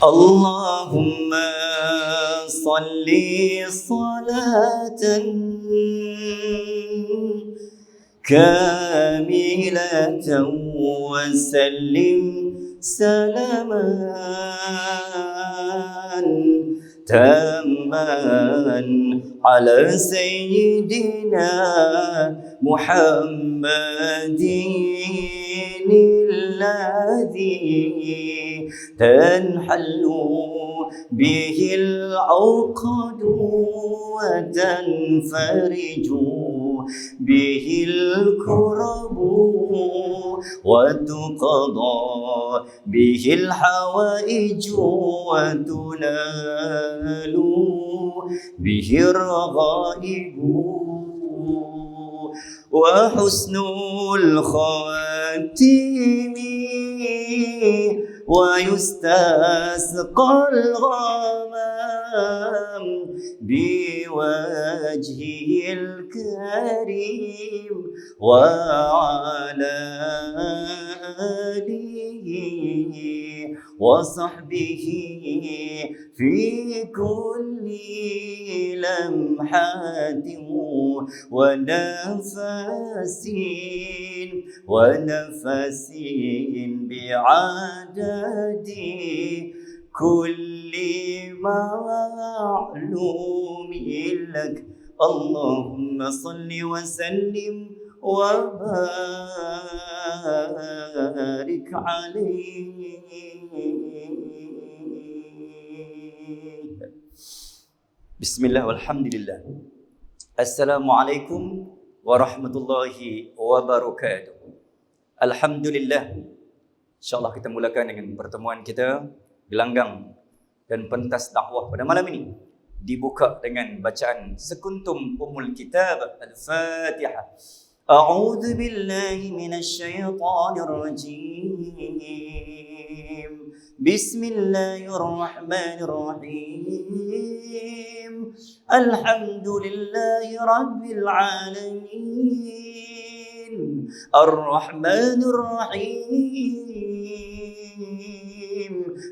اللهم صل صلاة كاملة وسلم سلاما تاما على سيدنا محمد الذي تنحل به العقد وتنفرج به الكرب وتقضى به الحوائج وتنال به الرغائب وحسن الخاتم ويستسقى الغمام بوجهه الكريم وعلى آله وصحبه في كل لمحة ونفس بعدد كل معلوم لك اللهم صل وسلم وبارك عليه. Bismillah walhamdulillah. Assalamualaikum warahmatullahi wabarakatuh. Alhamdulillah. InsyaAllah kita mulakan dengan pertemuan kita gelanggang dan pentas dakwah pada malam ini dibuka dengan bacaan sekuntum Ummul Kitab Al-Fatihah. A'udzu billahi minasyaitonir rajim. Bismillahirrahmanirrahim. Alhamdulillahi rabbil alamin. Ar-Rahmanir Rahim.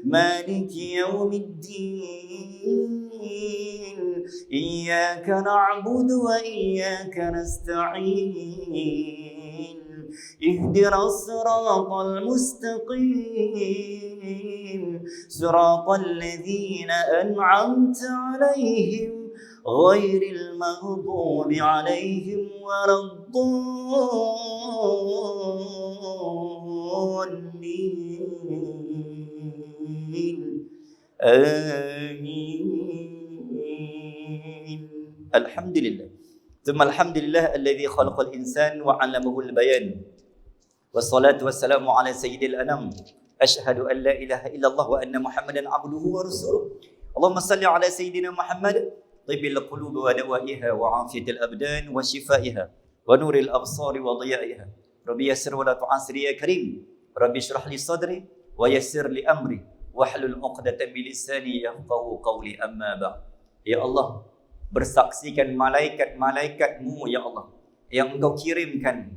Maliki yaumiddin. إياك نعبد وإياك نستعين اهدنا الصراط المستقيم صراط الذين أنعمت عليهم غير المغضوب عليهم ولا الضالين آمين. Alhamdulillah. Thumma alhamdulillah alladhi khalaqal insan wa 'allamahu al-bayan. Wassalatu wassalamu ala sayyidil anam. Asyhadu an la ilaha illallah wa anna Muhammadan 'abduhu wa rasuluh. Allahumma salli ala sayyidina Muhammad tibbil qulubi wa dawaiha wa 'afiyatil abdan wa shifaiha wa nuril absari wa dhiyaiha. Rabbi yassir wa la tu'assir ya karim. Rabbi shrah li sadri wa yassir li amri wahlul 'uqdatam min lisani yafqahu qawli amma ba'd. Ya Allah, bersaksikan malaikat-malaikatmu ya Allah yang engkau kirimkan,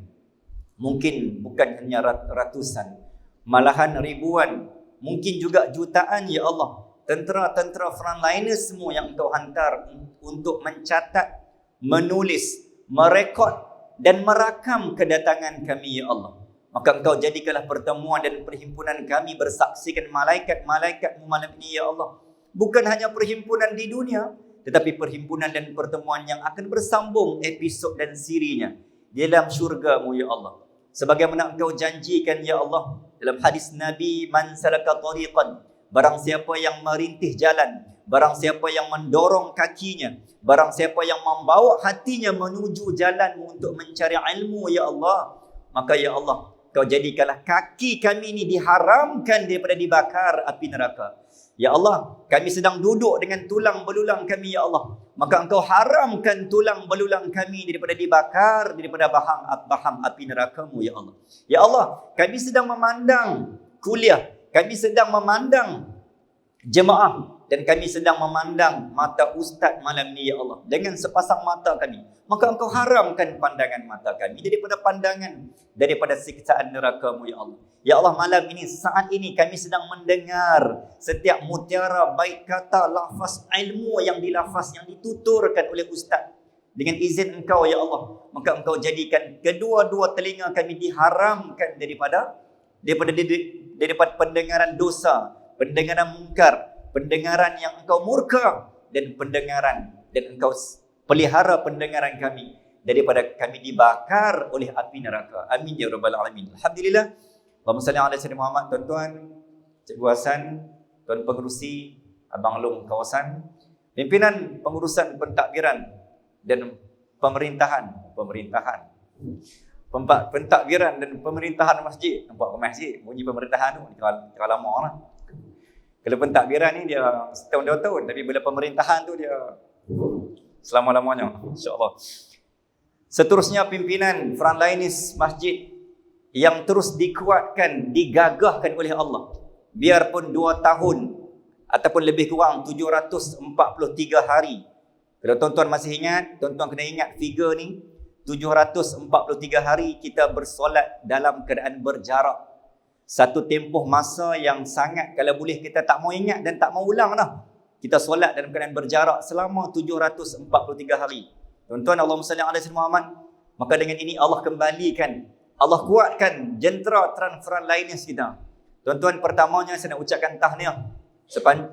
mungkin bukan hanya ratusan, malahan ribuan, mungkin juga jutaan ya Allah, tentera-tentera frontliner semua yang engkau hantar untuk mencatat, menulis, merekod dan merakam kedatangan kami ya Allah. Maka engkau jadikanlah pertemuan dan perhimpunan kami bersaksikan malaikat-malaikatmu malam ini ya Allah. Bukan hanya perhimpunan di dunia, tetapi perhimpunan dan pertemuan yang akan bersambung episod dan sirinya di dalam syurga-Mu ya Allah. Sebagaimana engkau janjikan ya Allah dalam hadis Nabi, man salaka tariqan, barang siapa yang merintih jalan, barang siapa yang mendorong kakinya, barang siapa yang membawa hatinya menuju jalan-Mu untuk mencari ilmu ya Allah, maka ya Allah, Kau jadikanlah kaki kami ini diharamkan daripada dibakar api neraka. Ya Allah, kami sedang duduk dengan tulang belulang kami ya Allah, maka Engkau haramkan tulang belulang kami daripada dibakar, daripada baham api neraka-Mu ya Allah. Ya Allah, kami sedang memandang kuliah, kami sedang memandang jemaah dan kami sedang memandang mata ustaz malam ni ya Allah dengan sepasang mata kami, maka engkau haramkan pandangan mata kami daripada pandangan daripada siksaan neraka-Mu ya Allah. Ya Allah, malam ini, saat ini kami sedang mendengar setiap mutiara bait kata lafaz ilmu yang dilafaz, yang dituturkan oleh ustaz. Dengan izin engkau ya Allah, maka engkau jadikan kedua-dua telinga kami diharamkan daripada pendengaran dosa, pendengaran mungkar, pendengaran yang engkau murka, dan engkau pelihara pendengaran kami daripada kami dibakar oleh api neraka. Amin ya rabbal alamin. Alhamdulillah. Allahumma salli ala sayyidina Muhammad. Tuan-tuan, Cikgu Hasan, tuan pengerusi, Abang Long kawasan, pimpinan pengurusan pentadbiran dan pentadbiran dan pemerintahan masjid. Nampak ke masjid? Bunyi pemerintahan tu kira lama lah. Kalau pentadbiran ni dia setahun 2 tahun, tapi bila pemerintahan tu dia selama-lamanya, insya-Allah. Seterusnya pimpinan frontliners masjid yang terus dikuatkan, digagahkan oleh Allah. Biarpun 2 tahun ataupun lebih kurang 743 hari. Kalau tuan-tuan masih ingat, tuan-tuan kena ingat figure ni, 743 hari kita bersolat dalam keadaan berjarak. Satu tempoh masa yang sangat, kalau boleh kita tak mau ingat dan tak mau ulang dah. Kita solat dalam keadaan berjarak selama 743 hari. Tuan-tuan, Allahumma salli ala sayyidina Muhammad. Maka dengan ini Allah kembalikan, Allah kuatkan jentera frontliners kita. Tuan-tuan, pertamanya saya nak ucapkan tahniah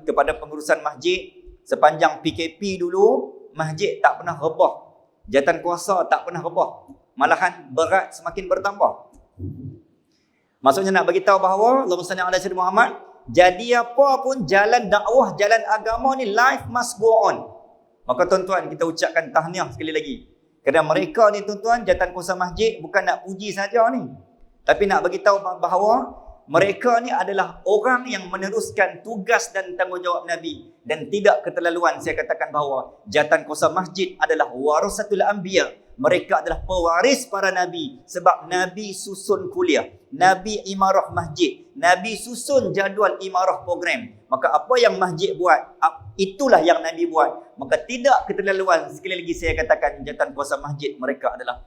kepada pengurusan masjid. Sepanjang PKP dulu, masjid tak pernah rebah. Jawatan kuasa tak pernah rebah. Malahan berat semakin bertambah. Maksudnya nak bagi tahu bahawa Allahumma salli ala sayyidina Muhammad, jadi apa pun jalan dakwah, jalan agama ni, life must go on. Maka tuan-tuan, kita ucapkan tahniah sekali lagi. Kerana mereka ni tuan-tuan, jawatan kuasa masjid bukan nak puji saja ni, tapi nak bagi tahu bahawa mereka ni adalah orang yang meneruskan tugas dan tanggungjawab Nabi. Dan tidak keterlaluan saya katakan bahawa jawatan kuasa masjid adalah warasatul anbiya. Mereka adalah pewaris para Nabi. Sebab Nabi susun kuliah, Nabi imarah masjid, Nabi susun jadual imarah program. Maka apa yang masjid buat, itulah yang Nabi buat. Maka tidak keterlaluan, sekali lagi saya katakan, jawatan kuasa masjid mereka adalah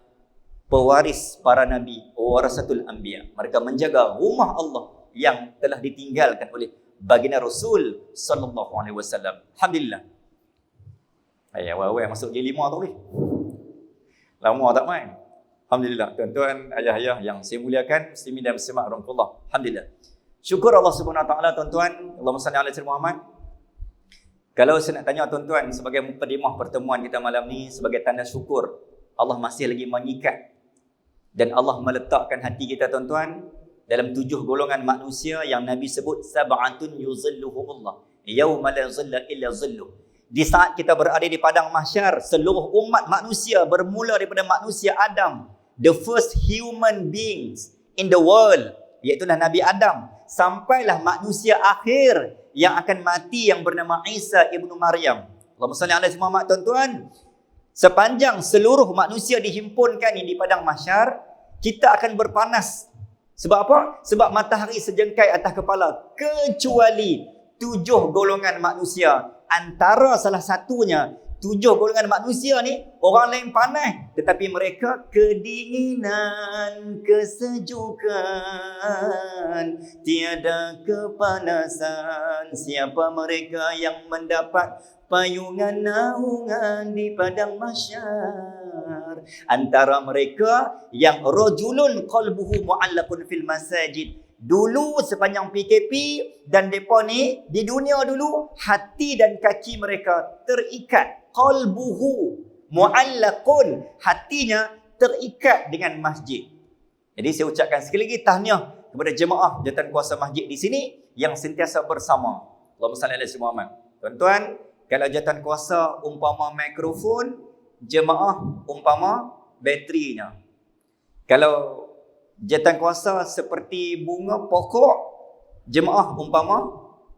pewaris para Nabi, warasatul anbiya. Mereka menjaga rumah Allah yang telah ditinggalkan oleh baginda Rasul sallallahu alaihi wasallam. Alhamdulillah. Awal-awal masuk J5 tu boleh. Lama tak main. Alhamdulillah. Tuan-tuan, ayah-ayah yang saya muliakan, muslimin dan muslimat rahmatullah. Alhamdulillah. Syukur Allah Subhanahu wa taala tuan-tuan. Allahumma salli ala sayyidina Muhammad. Kalau saya nak tanya tuan-tuan sebagai mukadimah pertemuan kita malam ni, sebagai tanda syukur Allah masih lagi mengikat dan Allah meletakkan hati kita tuan-tuan dalam 7 golongan manusia yang Nabi sebut sab'atun yuzilluhumullah yauma la zilla illa zilluh. Di saat kita berada di padang mahsyar, seluruh umat manusia bermula daripada manusia Adam, the first human beings in the world, iaitu Nabi Adam, sampailah manusia akhir yang akan mati yang bernama Isa ibnu Maryam. Allahumma salli ala sayyidina Muhammad tuan-tuan. Sepanjang seluruh manusia dihimpunkan di padang mahsyar, kita akan berpanas. Sebab apa? Sebab matahari sejengkai atas kepala, kecuali 7 golongan manusia. Antara salah satunya, 7 golongan manusia ni, orang lain panas, tetapi mereka kedinginan, kesejukan, tiada kepanasan. Siapa mereka yang mendapat payungan naungan di padang mahsyar? Antara mereka yang rajulun qalbuhu mu'allaqun fil masajid. Dulu sepanjang PKP dan depa ni di dunia dulu, hati dan kaki mereka terikat, qalbuhu mu'allaqun, hatinya terikat dengan masjid. Jadi saya ucapkan sekali lagi tahniah kepada jemaah jawatan kuasa masjid di sini yang sentiasa bersama. Allahumma salli ala sayyidina Muhammad. Tuan-tuan, kalau jawatan kuasa umpama mikrofon, jemaah umpama baterinya. Kalau jawatan kuasa seperti bunga pokok, jemaah umpama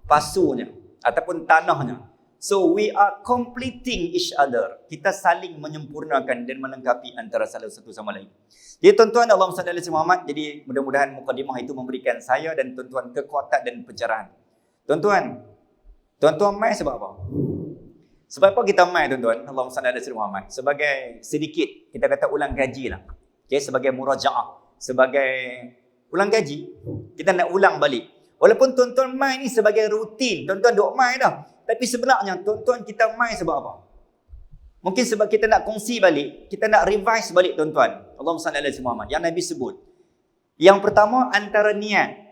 pasunya ataupun tanahnya. So we are completing each other. Kita saling menyempurnakan dan melengkapi antara salah satu sama lain. Jadi tuan-tuan, Allahumma salli ala sayyidina Muhammad. Jadi mudah-mudahan mukadimah itu memberikan saya dan tuan-tuan kekuatan dan pencerahan. Tuan-tuan, Tuan-tuan mai sebab apa? Sebab apa kita mai tuan-tuan? Allahumma salli ala sayyidina Muhammad. Sebagai sedikit, kita kata ulang gaji lah. Okay, sebagai murajaah. Sebagai ulang gaji. Kita nak ulang balik. Walaupun tuan-tuan mai ni sebagai rutin. Tuan-tuan duk mai dah. Tapi sebenarnya tuan-tuan kita mai sebab apa? Mungkin sebab kita nak kongsi balik. Kita nak revise balik tuan-tuan. Allahumma salli ala sayyidina Muhammad. Yang Nabi sebut. Yang pertama antara niat.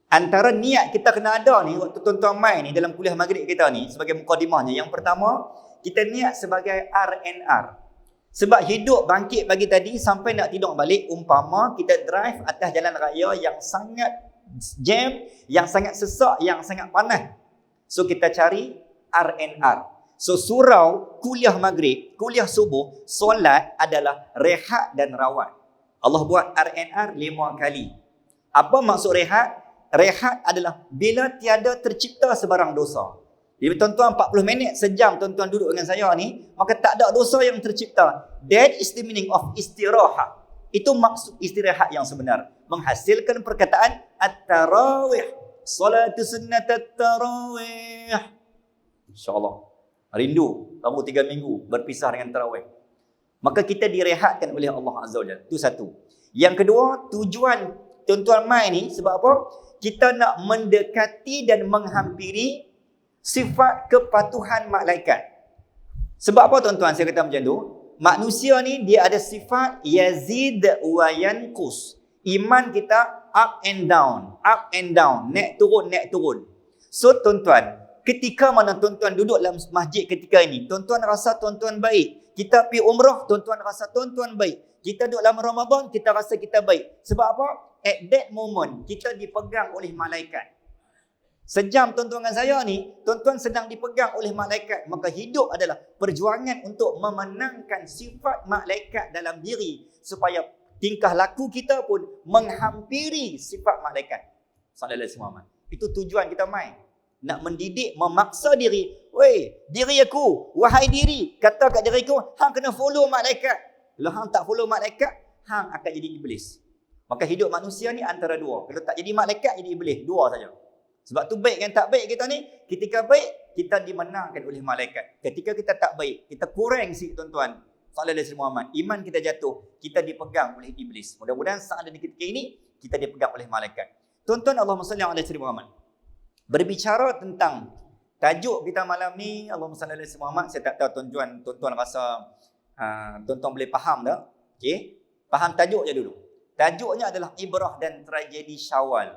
Antara niat kita kena ada ni waktu tuan-tuan mai ni dalam kuliah maghrib kita ni sebagai mukadimahnya. Yang pertama, kita niat sebagai RNR. Sebab hidup bangkit pagi tadi sampai nak tidur balik, umpama kita drive atas jalan raya yang sangat jam, yang sangat sesak, yang sangat panas. So kita cari RNR. So surau kuliah maghrib, kuliah subuh, solat adalah rehat dan rawat. Allah buat RNR 5 kali. Apa maksud rehat? Rehat adalah bila tiada tercipta sebarang dosa. Jadi tuan-tuan 40 minit, sejam tuan-tuan duduk dengan saya ni, maka tak ada dosa yang tercipta. That is the meaning of istirahat. Itu maksud istirahat yang sebenar. Menghasilkan perkataan at-tarawih. Salatu sunnat at-tarawih. InsyaAllah. Rindu. Kamu 3 minggu berpisah dengan tarawih. Maka kita direhatkan oleh Allah Azza wa Jalla. Itu satu. Yang kedua, tujuan tuan-tuan mai ni sebab apa? Kita nak mendekati dan menghampiri sifat kepatuhan malaikat. Sebab apa tuan-tuan saya kata macam tu? Manusia ni dia ada sifat yazid wa yanqus. Iman kita up and down, naik turun. So tuan-tuan, ketika mana tuan-tuan duduk dalam masjid ketika ini, tuan-tuan rasa tuan-tuan baik. Kita pergi umrah, tuan-tuan rasa tuan-tuan baik. Kita duduk dalam Ramadan, kita rasa kita baik. Sebab apa? At that moment, kita dipegang oleh malaikat. Sejam tuan-tuan dengan saya ni, tuan-tuan sedang dipegang oleh malaikat. Maka hidup adalah perjuangan untuk memenangkan sifat malaikat dalam diri. Supaya tingkah laku kita pun menghampiri sifat malaikat. Sallallahu alaihi wasallam. Itu tujuan kita mai. Nak mendidik, memaksa diri. Weh, diri aku, wahai diri, kata kat diriku, hang kena follow malaikat. Kalau hang tak follow malaikat, hang akan jadi iblis. Maka hidup manusia ni antara dua. Kalau tak jadi malaikat, jadi iblis. Dua saja. Sebab tu baik dan tak baik kita ni. Ketika baik, kita dimenangkan oleh malaikat. Ketika kita tak baik, kita kurang sikit tuan-tuan. Sallallahu alaihi Muhammad. Iman kita jatuh, kita dipegang oleh iblis. Mudah-mudahan saat dan ketika ini, kita dipegang oleh malaikat. Tuan-tuan, Allahumma salli ala sayyidina Muhammad. Berbicara tentang tajuk kita malam ni, Allahumma salli ala sayyidina Muhammad. Saya tak tahu tuan-tuan rasa tuan-tuan boleh faham tak? Okey. Faham tajuk je dulu. Tajuknya adalah ibrah dan tragedi Syawal.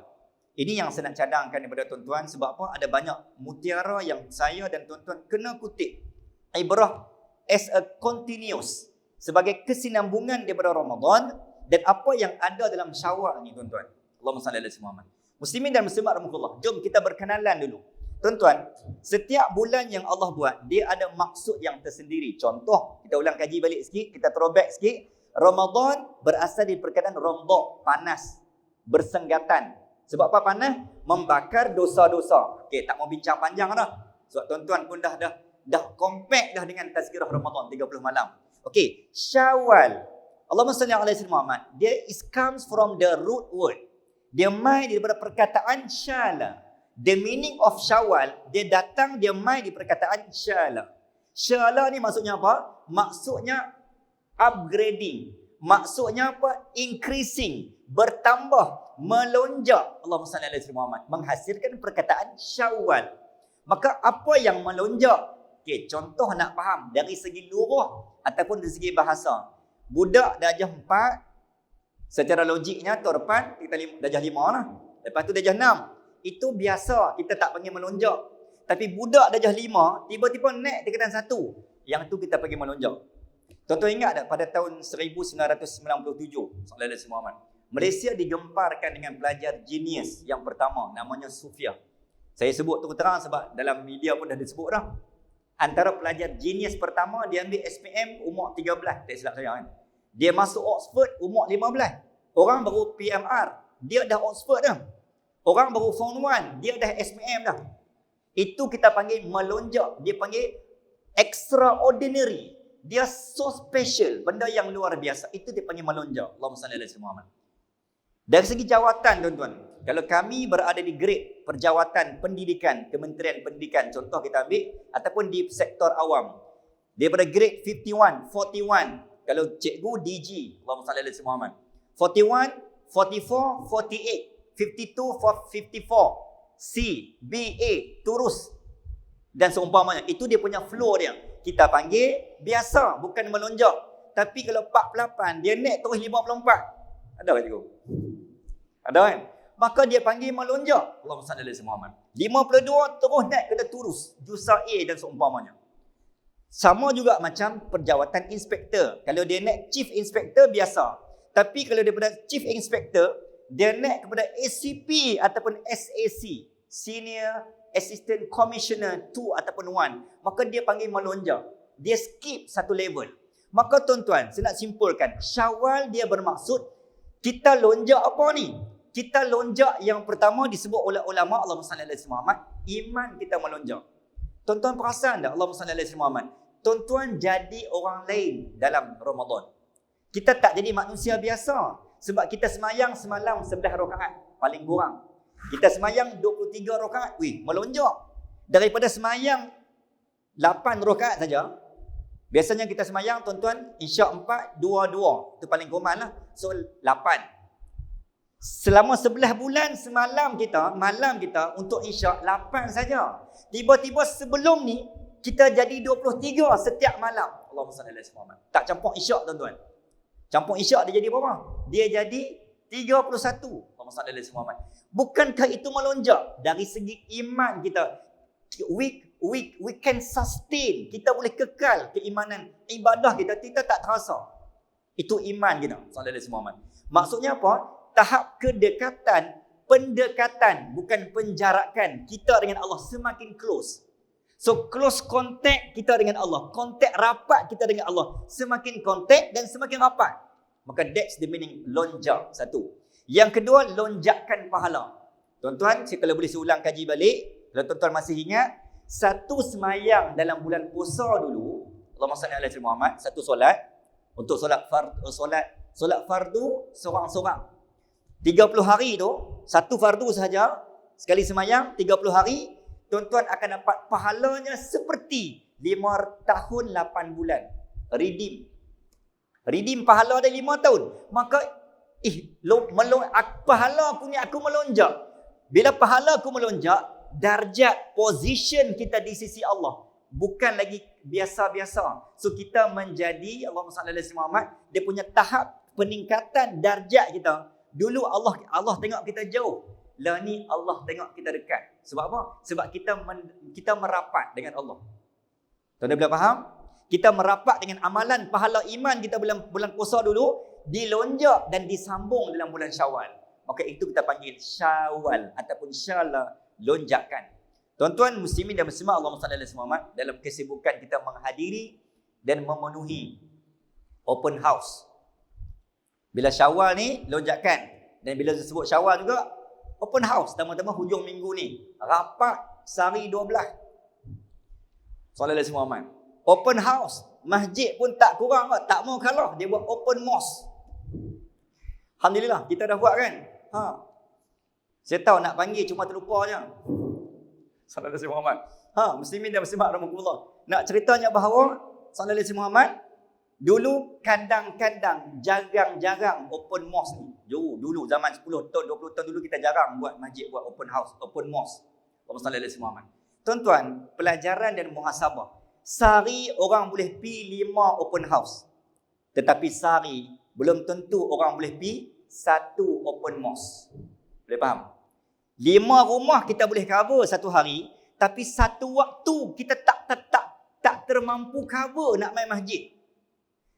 Ini yang saya nak cadangkan kepada tuan-tuan sebab apa? Ada banyak mutiara yang saya dan tuan-tuan kena kutip. Ibrah as a continuous. Sebagai kesinambungan daripada Ramadan dan apa yang ada dalam Syawal ni tuan-tuan. Allahumma salli ala sayyidina Muhammad. Muslimin dan muslimat rahmatullah. Jom kita berkenalan dulu. Tuan-tuan, setiap bulan yang Allah buat, dia ada maksud yang tersendiri. Contoh, kita ulang kaji balik sikit, kita throwback sikit. Ramadan berasal dari perkataan romdok, panas, bersenggatan. Sebab apa panas? Membakar dosa-dosa. Okey, tak mau bincang panjang dah. Sebab tuan-tuan pun dah compact dah dengan tazkirah Ramadan 30 malam. Okey, Syawal. Allahumma salli ala sayyidina Muhammad. Dia comes from the root word. Dia mai daripada perkataan syala. The meaning of Syawal, dia mai di perkataan syala. Syala ni maksudnya apa? Maksudnya upgrading. Maksudnya apa? Increasing, bertambah, melonjak. Allahumma salli ala sayyidina Muhammad. Menghasilkan perkataan Syawal. Maka apa yang melonjak? Okey, contoh nak faham dari segi luruh ataupun dari segi bahasa. Budak darjah 4, secara logiknya tahun depan kita darjah 5 lah. Lepas tu darjah 6. Itu biasa, kita tak panggil melonjak. Tapi budak darjah 5, tiba-tiba naik tingkatan 1. Yang tu kita panggil melonjak. Tuan-tuan ingat tak pada tahun 1997, sallallahu alaihi Muhammad, Malaysia digemparkan dengan pelajar genius yang pertama, namanya Sufia. Saya sebut terus terang sebab dalam media pun dah disebut dah. Antara pelajar genius pertama, dia ambil SPM umur 13, tak silap saya kan. Dia masuk Oxford umur 15. Orang baru PMR, dia dah Oxford dah. Orang baru Form 1, dia dah SPM dah. Itu kita panggil melonjak. Dia panggil extraordinary. Dia so special. Benda yang luar biasa. Itu dia panggil melonjak. Allahumma salli ala sayyidina Muhammad. Dari segi jawatan tuan-tuan, kalau kami berada di grade perjawatan pendidikan, Kementerian Pendidikan, contoh kita ambil, ataupun di sektor awam, daripada grade 51, 41, kalau cikgu DG, Allahumma salli ala Muhammad, 41, 44, 48, 52, 54, C, B, A, terus dan seumpamanya. Itu dia punya flow dia. Kita panggil biasa, bukan melonjak. Tapi kalau 48, dia naik terus 54. Ada kan cikgu? Ada kan? Maka dia panggil melonjak. Allahumma salli ala Muhammad. 52 terus naik kena turus. Jusa A dan seumpamanya. Sama juga macam perjawatan inspektor. Kalau dia naik chief inspector biasa. Tapi kalau daripada chief inspector, dia naik kepada ACP ataupun SAC. Senior Assistant Commissioner 2 ataupun 1. Maka dia panggil melonjak. Dia skip satu level. Maka tuan-tuan, saya nak simpulkan. Syawal dia bermaksud, kita lonjak apa ni? Kita lonjak yang pertama disebut oleh ulama, Allahumma salli ala Muhammad, iman kita melonjak. Tuan-tuan perasan tak Allahumma salli ala Muhammad? Tuan-tuan jadi orang lain dalam Ramadan. Kita tak jadi manusia biasa. Sebab kita semayang semalam 11 rakaat. Paling kurang. Kita semayang 23 rakaat. Melonjak. Daripada semayang 8 rakaat saja. Biasanya kita semayang tuan-tuan, Isyak 4, 2. Itu paling kurang lah. So 8. Selama 11 bulan malam kita untuk Isyak 8 saja. Tiba-tiba sebelum ni kita jadi 23 setiap malam. Allahumma salli ala Muhammad. Tak campur Isyak tuan-tuan. Campur Isyak dia jadi berapa? Dia jadi 31. Allahumma salli ala Muhammad. Bukankah itu melonjak dari segi iman kita? We can sustain. Kita boleh kekal keimanan ibadah kita tak terasa. Itu iman kita. Sallallahu alaihi Muhammad. Maksudnya apa? Tahap kedekatan, pendekatan, bukan penjarakan kita dengan Allah semakin close. So close contact kita dengan Allah, contact rapat kita dengan Allah, semakin contact dan semakin rapat. Maka that's the meaning lonjak. Satu. Yang kedua, lonjakan pahala. Tuan-tuan, saya kalau boleh ulang kaji balik, kalau tuan-tuan masih ingat, satu semayang dalam bulan puasa dulu, Allahumma salli ala Muhammad, satu solat untuk solat fardu seorang-seorang. 30 hari tu, satu fardu sahaja, sekali semayang, 30 hari, tuan-tuan akan dapat pahalanya seperti 5 tahun 8 bulan. Redeem pahala ada 5 tahun. Maka, pahala aku ni aku melonjak. Bila pahala aku melonjak, darjat, position kita di sisi Allah. Bukan lagi biasa-biasa. So, kita menjadi, Allahumma salli ala Muhammad, dia punya tahap peningkatan darjat kita. Dulu Allah tengok kita jauh. Lah ni Allah tengok kita dekat. Sebab apa? Sebab kita merapat dengan Allah. Tuan-tuan boleh faham? Kita merapat dengan amalan pahala iman kita bulan puasa dulu, dilonjak dan disambung dalam bulan Syawal. Maka itu kita panggil Syawal ataupun Syala, lonjakan. Tuan-tuan muslimin dan muslimat Allahumma salli ala Muhammad, dalam kesibukan kita menghadiri dan memenuhi open house. Bila Syawal ni lonjakan, dan bila disebut Syawal juga open house, tama-tama hujung minggu ni rapat sehari 12. Sallallahu alaihi Muhammad. Open house, masjid pun tak kurang, tak mau kalah, dia buat open mosque. Alhamdulillah kita dah buat kan. Saya tahu nak panggil cuma terlupa je. Sallallahu alaihi Muhammad. Muslimin dan muslimat rahmatullah. Nak ceritanya bahawa sallallahu alaihi Muhammad, dulu kadang-kadang jarang-jarang open mosque ni. Dulu zaman 10 tahun, 20 tahun dulu kita jarang buat masjid, buat open house, open mosque. Allahumma salli ala Muhammad. Tuan-tuan, pelajaran dan muhasabah. Sehari orang boleh pi 5 open house. Tetapi sehari belum tentu orang boleh pi 1 open mosque. Boleh faham? 5 rumah kita boleh cover satu hari, tapi satu waktu kita tak termampu cover nak main masjid.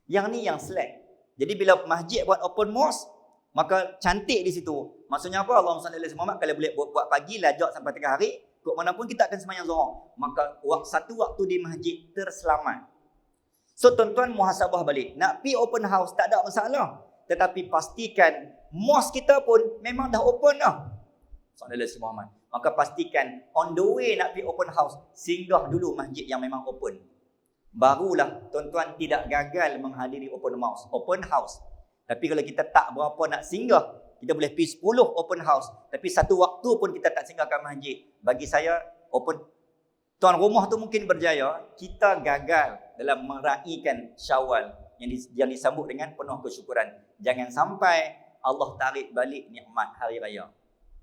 Yang ni yang slack. Jadi bila masjid buat open mosque, maka cantik di situ. Maksudnya apa? Allahumma salli ala Muhammad, kalau boleh buat pagi lajak sampai 3 hari, kok mana pun kita akan sembahyang zuhur. Maka satu waktu di masjid terselamat. So tuan-tuan muhasabah balik. Nak pi open house tak ada masalah. Tetapi pastikan mosque kita pun memang dah open dah. Sallallahu alaihi Muhammad. Maka pastikan on the way nak pi open house, singgah dulu masjid yang memang open. Barulah tuan-tuan tidak gagal menghadiri open house. Tapi kalau kita tak berapa nak singgah, Kita boleh pergi 10 open house. Tapi satu waktu pun kita tak singgahkan masjid. Bagi saya, tuan rumah tu mungkin berjaya. Kita gagal dalam meraihkan Syawal yang disambut dengan penuh kesyukuran. Jangan sampai Allah tarik balik nikmat hari raya.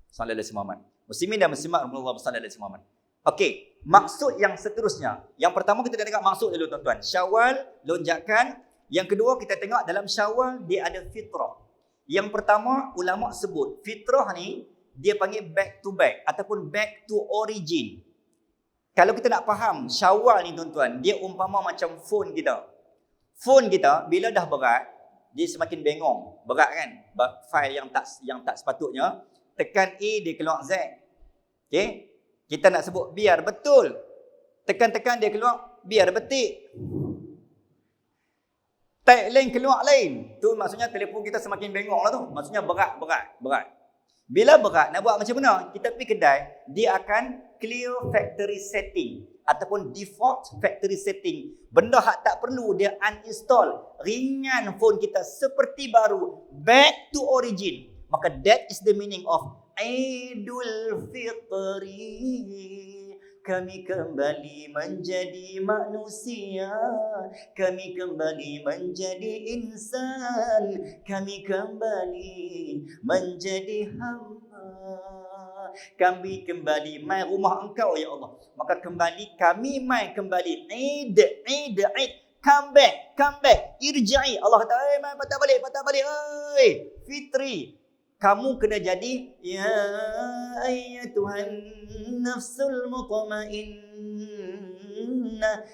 Sallallahu alaihi wasallam. Muslimin dan muslimat Allah sallallahu alaihi wasallam. Okey, maksud yang seterusnya. Yang pertama kita tengok maksud dulu tuan-tuan. Syawal, lonjakan. Yang kedua kita tengok dalam Syawal dia ada fitrah. Yang pertama ulama sebut fitrah ni dia panggil back to back ataupun back to origin. Kalau kita nak faham Syawal ni tuan-tuan, dia umpama macam phone kita. Phone kita bila dah berat, dia semakin bengong. Berat kan? File yang tak sepatutnya, tekan A dia keluar Z. Okey? Kita nak sebut biar betul. Tekan-tekan dia keluar biar betik. Type lain keluar lain. Tu maksudnya telefon kita semakin bengong lah tu. Maksudnya berat. Bila berat, nak buat macam mana? Kita pergi kedai, dia akan clear factory setting ataupun default factory setting. Benda hak tak perlu dia uninstall. Ringan phone kita seperti baru. Back to origin. Maka that is the meaning of Idul Fitri. Kami kembali menjadi manusia. Kami kembali menjadi insan. Kami kembali menjadi hamba. Kami kembali mai rumah engkau ya Allah. Maka kembali kami mai kembali. Eid. Come back. Irja'i. Allah kata, mai patah balik. Oi, Fitri. Kamu kena jadi ya ayyatuhan nafsul mutmainnah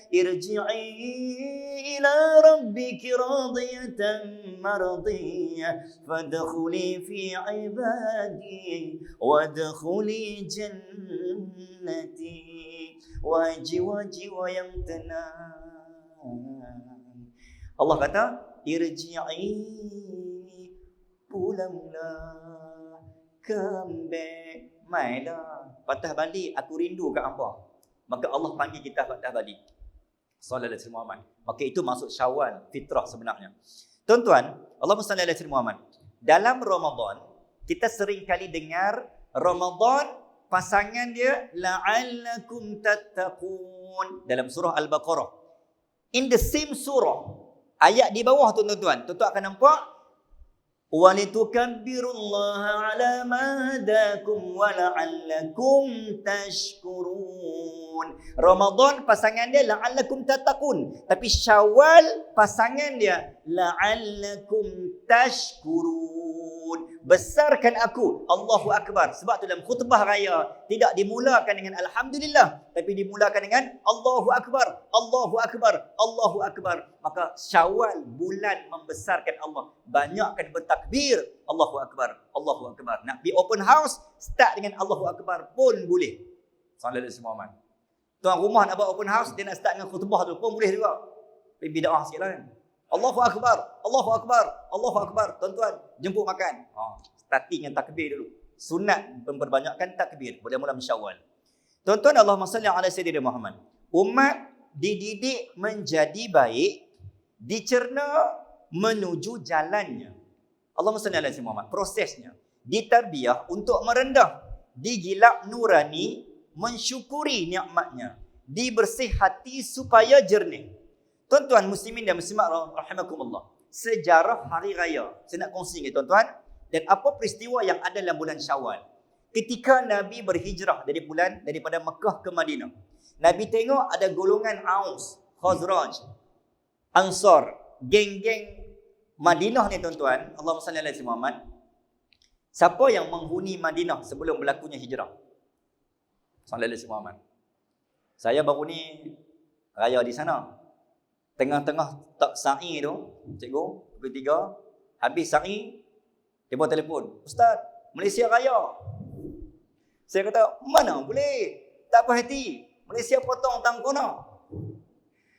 irji'i ila rabbiki radiyatan mardiyah fadkhuli fi ibadi wadkhuli jannati. Wahai jiwa-jiwa yang tenang, Allah kata irji'i, pulanglah, come back, mailah, patah balik, aku rindu kat hangpa. Maka Allah panggil kita patah balik. Sallallahu alaihi wasallam. Maka itu maksud Syawal, fitrah sebenarnya. Tuan-tuan, Allahumma salli ala sayyidina Muhammad. Dalam Ramadan, kita sering kali dengar Ramadan pasangan dia la'allakum tattaqun dalam surah Al-Baqarah. In the same surah, ayat di bawah tu tuan-tuan, tuan-tuan akan nampak walitukabbirullaha ala ma hadakum wa la'allakum tashkurun. Ramadan pasangan dia la'allakum tattaqun, tapi Syawal pasangan dia la'allakum tashkurun. Besarkan aku, Allahu Akbar. Sebab tu dalam khutbah raya tidak dimulakan dengan Alhamdulillah, tapi dimulakan dengan Allahu Akbar, Allahu Akbar, Allahu Akbar. Maka Syawal bulan membesarkan Allah. Banyakkan bertakbir, Allahu Akbar, Allahu Akbar. Nak pergi open house, start dengan Allahu Akbar pun boleh. Sallallahu alaihi wasallam. Tuan rumah nak buat open house, dia nak start dengan khutbah tu pun boleh juga. Tapi bid'ah sikit lah kan. Allahu Akbar, Allahu Akbar, Allahu Akbar. Tuan-tuan, jemput makan. Starting dengan takbir dulu. Sunat memperbanyakkan takbir. Boleh mula Syawal. Tuan-tuan, Allahumma salli ala sayyidina Muhammad. Umat dididik menjadi baik, dicerna menuju jalannya. Allahumma salli ala sayyidina Muhammad. Prosesnya. Ditarbiyah untuk merendah. Digilap nurani, mensyukuri nikmatnya. Dibersih hati supaya jernih. Tuan-tuan muslimin dan muslimat rahimakumullah. Sejarah hari raya. Saya nak kongsi dengan tuan-tuan. Dan apa peristiwa yang ada dalam bulan Syawal. Ketika Nabi berhijrah daripada Mekah ke Madinah. Nabi tengok ada golongan Aus, Khazraj, Ansar, geng-geng Madinah ni tuan-tuan. Allahumma salli ala sayyidina Muhammad. Siapa yang menghuni Madinah sebelum berlakunya hijrah? Sallallahu alaihi wasallam. Saya baru ni raya di sana. Tengah-tengah tak sa'i tu, cikgu, pukul 3, habis sa'i, dia buat telefon. Ustaz, Malaysia raya. Saya kata, mana boleh? Tak puas hati. Malaysia potong tangkona.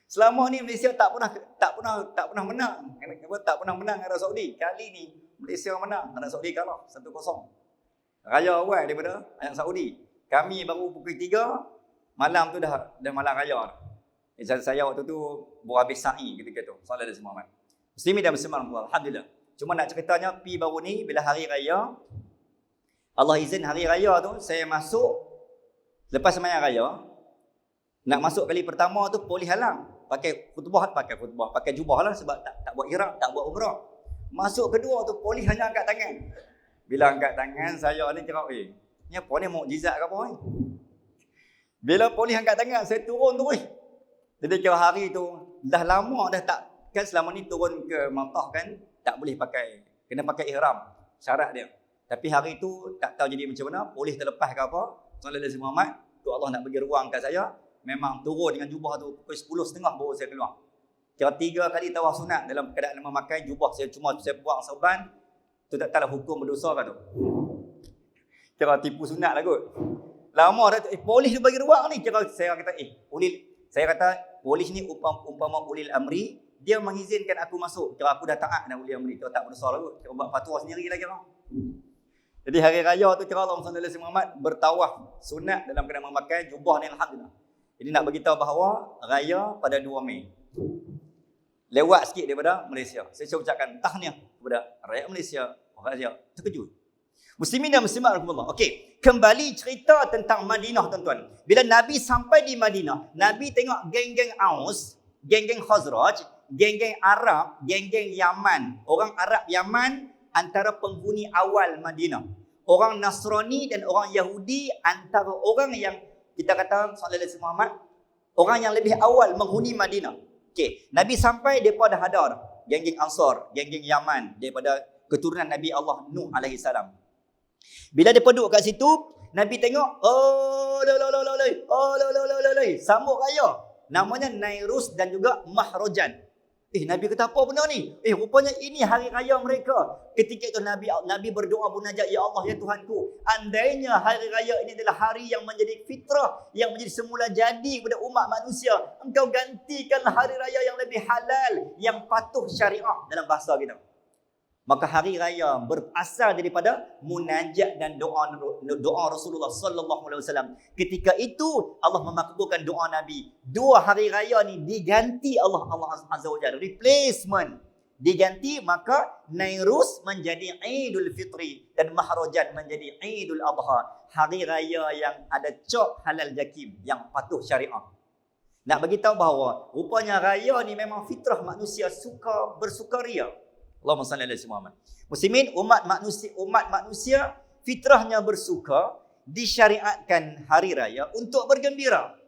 Selama ni Malaysia tak pernah menang. Tak pernah menang Arab Saudi. Kali ni Malaysia menang, Arab Saudi kalah 1-0. Raya awal daripada Arab Saudi. Kami baru pukul 3, malam tu dah malam raya. Saya waktu tu baru habis sa'i ketika tu. Sallallahu alaihi wasallam. Muslimin dan muslimat, alhamdulillah. Cuma nak ceritanya pi baru ni bila hari raya, Allah izin hari raya tu saya masuk lepas sembahyang raya, nak masuk kali pertama tu polis halang. Pakai khutbah, pakai jubah lah sebab tak buat ihram, tak buat umrah. Masuk kedua tu polis hanya angkat tangan. Bila angkat tangan saya ni cakap, ni apa ni, mukjizat ke apa ni? Bila polis angkat tangan saya turun tu. Jadi kira hari tu dah lama dah tak, kan selama ni turun ke Makkah kan tak boleh pakai, kena pakai ihram, syarat dia. Tapi hari tu tak tahu jadi macam mana, polis terlepas ke apa, Sallallahu Alaihi Muhammad tu Allah nak bagi ruang kat saya, memang turun dengan jubah tu pukul 10.30 baru saya keluar. Kira 3 kali tawaf sunat dalam keadaan memakai jubah, saya buang serban. Tu tak tahulah hukum berdosa ke tu. Kira tipu sunat lah kot. Lama dah, polis dia bagi ruang ni. Kira saya kata, polis ni umpama ulil amri, dia mengizinkan aku masuk. Kira aku dah taat dengan ulil amri, kira tak berdosa lah kot. Kira buat fatwa sendiri lah kira. Jadi hari raya tu kira Allah Sallallahu Muhammad bertawaf sunat dalam keadaan memakai jubah ni, alhamdulillah. Jadi nak beritahu bahawa raya pada 2 Mei. Lewat sikit daripada Malaysia. Saya cuba ucapkan tahniah kepada rakyat Malaysia. Rakyat terkejut. Muslimin dan muslimat rahmatullah. Okey, kembali cerita tentang Madinah tuan-tuan. Bila Nabi sampai di Madinah, Nabi tengok geng-geng Aus, geng-geng Khazraj, geng-geng Arab, geng-geng Yaman. Orang Arab Yaman antara penghuni awal Madinah. Orang Nasrani dan orang Yahudi antara orang yang kita kata Sallallahu Alaihi Muhammad, orang yang lebih awal menghuni Madinah. Okey, Nabi sampai, mereka dah ada dah. Geng-geng Ansar, geng-geng Yaman daripada keturunan Nabi Allah Nuh alaihi salam. Bila mereka duduk kat situ, Nabi tengok, sambut raya. Namanya Nairus dan juga Mahrajan. Nabi kata apa benda ni? Rupanya ini hari raya mereka. Ketika itu Nabi berdoa munajat, ya Allah, ya Tuhanku, andainya hari raya ini adalah hari yang menjadi fitrah, yang menjadi semula jadi kepada umat manusia, Engkau gantikanlah hari raya yang lebih halal, yang patuh syariah dalam bahasa kita. Maka hari raya berasal daripada munajat dan doa Rasulullah sallallahu alaihi wasallam. Ketika itu Allah memakbulkan doa Nabi. 2 hari raya ni diganti Allah Azza wa Jalla, replacement. Diganti, maka Nairus menjadi Idul Fitri dan Mahrajan menjadi Idul Adha. Hari raya yang ada cop halal jakim, yang patuh syariah. Nak bagi tahu bahawa rupanya raya ni memang fitrah manusia suka bersukaria. Allahumma salli ala Muhammad. Muslimin, umat manusia fitrahnya bersuka, disyariatkan hari raya untuk bergembira.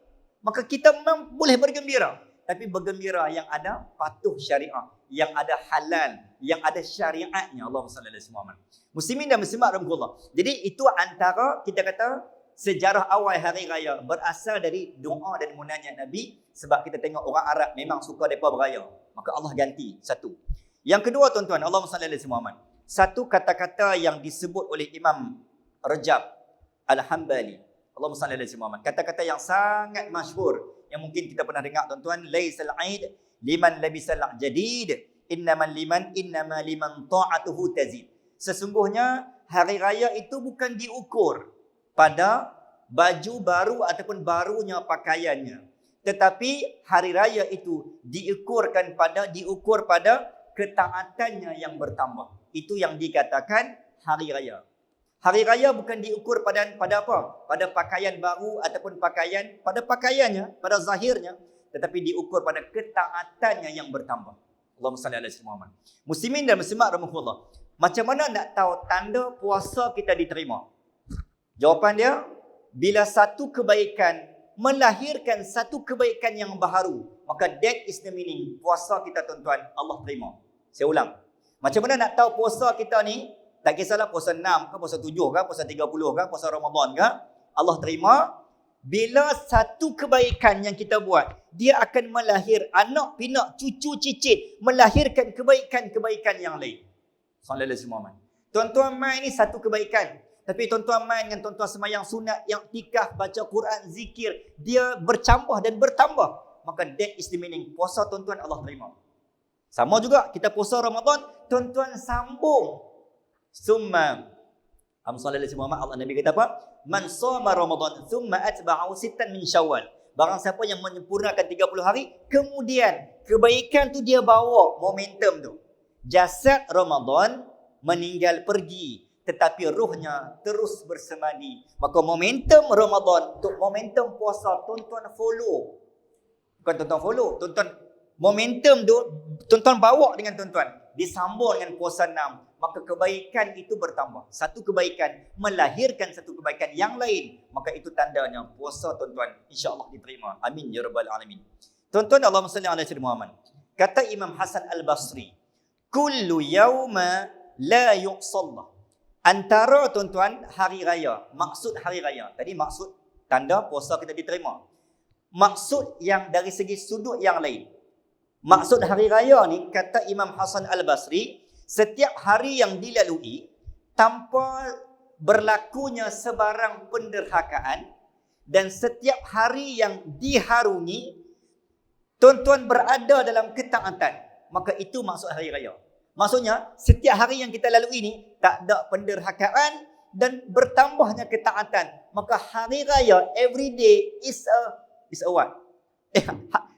Maka kita memang boleh bergembira, tapi bergembira yang ada patuh syariah, yang ada halal, yang ada syariatnya. Allahumma salli ala Muhammad. Muslimin dan muslimat rahmatullah. Jadi itu antara kita kata sejarah awal hari raya berasal dari doa dan munajat Nabi. Sebab kita tengok orang Arab memang suka mereka beraya, maka Allah ganti satu. Yang kedua tuan-tuan, Allahumma salli ala Muhammad. Satu kata-kata yang disebut oleh Imam Rajab Al-Hambali, Allahumma salli ala Muhammad. Kata-kata yang sangat masyhur yang mungkin kita pernah dengar tuan-tuan, laisal aid liman labisal jadid, innama liman ta'atuhu tazid. Sesungguhnya hari raya itu bukan diukur pada baju baru ataupun barunya pakaiannya, tetapi hari raya itu diukur pada ketaatannya yang bertambah. Itu yang dikatakan hari raya. Hari raya bukan diukur pada apa? Pada pakaian baru ataupun pada pakaiannya, pada zahirnya, tetapi diukur pada ketaatannya yang bertambah. Allahumma salli ala Muhammad. Muslimin dan muslimat rahmatullah. Macam mana nak tahu tanda puasa kita diterima? Jawapan dia, bila satu kebaikan melahirkan satu kebaikan yang baharu, maka that is the meaning puasa kita tuan-tuan Allah terima. Saya ulang. Macam mana nak tahu puasa kita ni, tak kisahlah puasa 6 ke, puasa 7 ke, puasa 30 ke, puasa Ramadan ke, Allah terima bila satu kebaikan yang kita buat, dia akan melahir anak pinak, cucu cicit, melahirkan kebaikan-kebaikan yang lain. Sallallahu alaihi wasallam. Tuan-tuan main ni satu kebaikan. Tapi tuan-tuan main dengan tuan-tuan semayang sunat, yang tikaf, baca Quran, zikir, dia bercambah dan bertambah. Maka that is the meaning. Puasa tuan-tuan Allah terima. Sama juga kita puasa Ramadan, tuan-tuan sambung. Summa sallallahu alaihi wasallam, Allah Nabi kata apa? Man shoma Ramadan thumma atba'ahu sittan min Syawal. Barang siapa yang menyempurnakan 30 hari, kemudian kebaikan tu dia bawa momentum tu. Jasad Ramadan meninggal pergi, tetapi ruhnya terus bersemadi. Maka momentum Ramadan, untuk momentum puasa, tuan-tuan follow. Bukan tuan-tuan follow, tuan-tuan momentum tu, tuan-tuan bawa dengan tuan-tuan. Disambung dengan puasa 6. Maka kebaikan itu bertambah. Satu kebaikan melahirkan satu kebaikan yang lain. Maka itu tandanya puasa tuan-tuan insya-Allah diterima. Amin ya rabbal alamin. Tuan-tuan, Allahumma salli ala sayyidina Muhammad. Kata Imam Hasan Al-Basri, kullu yawma la yuqsallah. Antara tuan-tuan hari raya, maksud hari raya. Tadi maksud tanda puasa kita diterima. Maksud yang dari segi sudut yang lain. Maksud hari raya ni, kata Imam Hasan Al-Basri, setiap hari yang dilalui tanpa berlakunya sebarang penderhakaan, dan setiap hari yang diharungi tuan-tuan berada dalam ketaatan, maka itu maksud hari raya. Maksudnya setiap hari yang kita lalui ni tak ada penderhakaan dan bertambahnya ketaatan, maka hari raya every day is a what?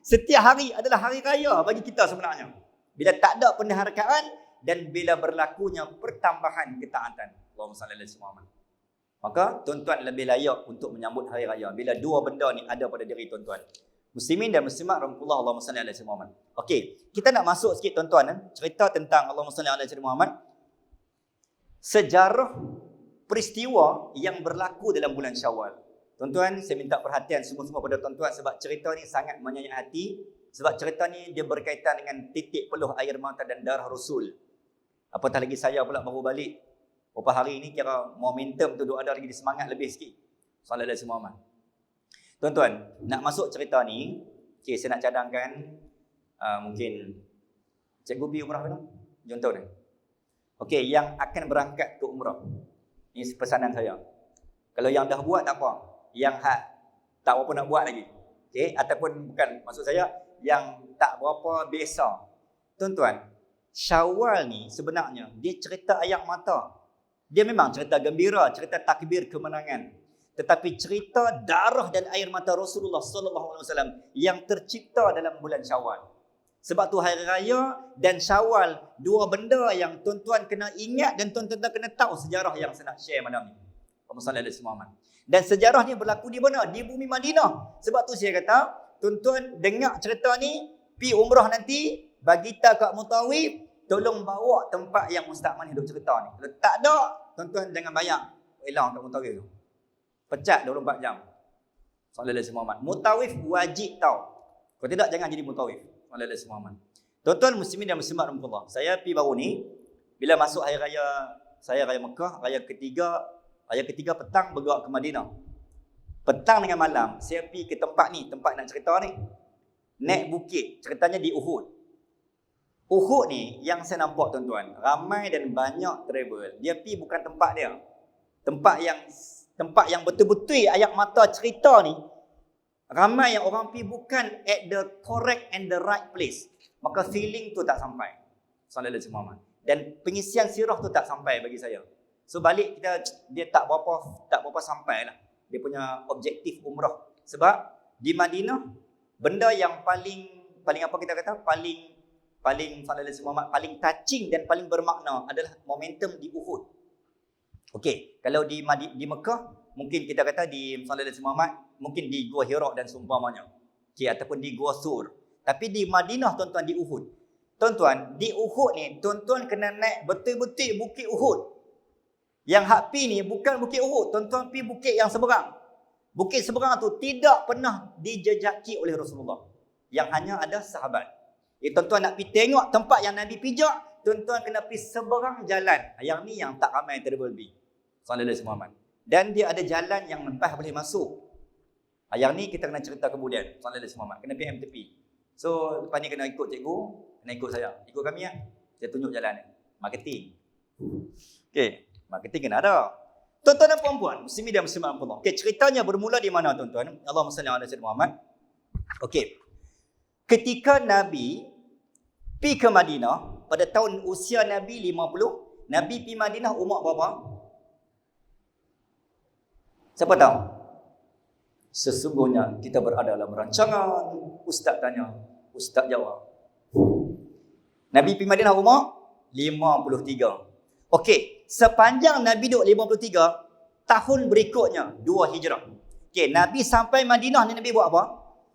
Setiap hari adalah hari raya bagi kita sebenarnya. Bila tak ada penderhakaan dan bila berlakunya pertambahan ketaatan. Allahumma salli ala sayyidina Muhammad. Maka tuan-tuan lebih layak untuk menyambut hari raya bila dua benda ni ada pada diri tuan-tuan. Muslimin dan muslimat rahmatullah, Allahumma salli ala sayyidina Muhammad. Okey, kita nak masuk sikit tuan-tuan, cerita tentang Allahumma salli ala sayyidina Muhammad. Sejarah peristiwa yang berlaku dalam bulan Syawal. Tuan-tuan, saya minta perhatian semua-semua pada tuan-tuan sebab cerita ni sangat menyayat hati. Sebab cerita ni dia berkaitan dengan titik peluh air mata dan darah Rasul. Apatah lagi saya pula baru balik. Beberapa hari ni kira momentum tu ada lagi semangat lebih sikit. Sallallahu alaihi wasallam. Tuan-tuan, nak masuk cerita ni, okay, saya nak cadangkan mungkin cikgu pergi umrah mana? Contoh ni. Okey, yang akan berangkat ke umrah. Ini pesanan saya. Kalau yang dah buat tak apa. Yang tak apa nak buat lagi. Okey, ataupun bukan maksud saya yang tak berapa biasa. Tuan-tuan, Syawal ni sebenarnya dia cerita air mata. Dia memang cerita gembira, cerita takbir kemenangan. Tetapi cerita darah dan air mata Rasulullah sallallahu alaihi wasallam yang tercipta dalam bulan Syawal. Sebab tu hari raya dan Syawal, dua benda yang tuan-tuan kena ingat dan tuan-tuan kena tahu sejarah yang saya nak share malam ni. Allahumma salli ala sayyidina Muhammad. Dan sejarah ni berlaku di mana? Di bumi Madinah. Sebab tu saya kata, tuan-tuan dengar cerita ni, pi umrah nanti, bagi tahu kat mutawif, tolong bawa tempat yang Ustaz Man hidup cerita ni. Kalau tak ada, tuan-tuan jangan bayar hilang kat mutawif tu. Pecat 24 jam. Sallallahu alaihi wasallam. Mutawif wajib tahu. Kalau tidak, jangan jadi mutawif. Sallallahu alaihi wasallam. Tuan-tuan muslimin dan muslimat rahmatullah. Saya pi baru ni, bila masuk hari raya, saya raya Mekah, raya ketiga petang bergerak ke Madinah. Petang dengan malam, saya pi ke tempat ni, tempat nak cerita ni. Naik bukit, ceritanya di Uhud. Uhud ni yang saya nampak tuan-tuan, ramai dan banyak travel. Dia pi bukan tempat dia. Tempat yang betul-betul ayat mata cerita ni, ramai yang orang pi bukan at the correct and the right place. Maka feeling tu tak sampai. Sallallahu alaihi wasallam. Dan pengisian sirah tu tak sampai bagi saya. So balik dia tak berapa sampai lah. Dia punya objektif umrah. Sebab di Madinah, benda yang paling apa kita kata, paling sallallahu alaihi wasallam, paling touching dan paling bermakna adalah momentum di Uhud. Okey, kalau di Mekah mungkin kita kata di sallallahu alaihi wasallam, mungkin di Gua Hira dan seumpamanya. Okey, ataupun di Gua Sur. Tapi di Madinah tuan-tuan, di Uhud. Tuan-tuan, di Uhud ni tuan-tuan kena naik betul-betul bukit Uhud. Yang hak pi ni bukan bukit Uhud, tuan-tuan pi bukit yang seberang. Bukit seberang tu tidak pernah dijejaki oleh Rasulullah. Yang hanya ada sahabat. Tuan-tuan nak pi tengok tempat yang Nabi pijak, tuan-tuan kena pi seberang jalan. Yang ni yang tak ramai travel pi. Sallallahu alaihi wasallam. Dan dia ada jalan yang lepas boleh masuk. Yang ni kita kena cerita kemudian. Sallallahu alaihi wasallam. Kena PM tepi. So lepas ni kena ikut cikgu, kena ikut saya. Ikut kami ya. Saya tunjuk jalan ni. Marketing. Okey. Marketing kena ada. Tuan-tuan dan puan-puan, muslimin dan muslimat Allah. Okey, ceritanya bermula di mana tuan-tuan? Allahumma salli ala sayyidina Muhammad. Okey. Ketika Nabi pi ke Madinah pada tahun usia Nabi 50, Nabi pi Madinah umur berapa? Siapa tahu? Sesungguhnya kita berada dalam rancangan. Ustaz tanya, Ustaz jawab. Nabi pi Madinah umur 53. Okey, sepanjang Nabi duduk 53, tahun berikutnya 2 Hijrah. Okey, Nabi sampai Madinah ni Nabi buat apa?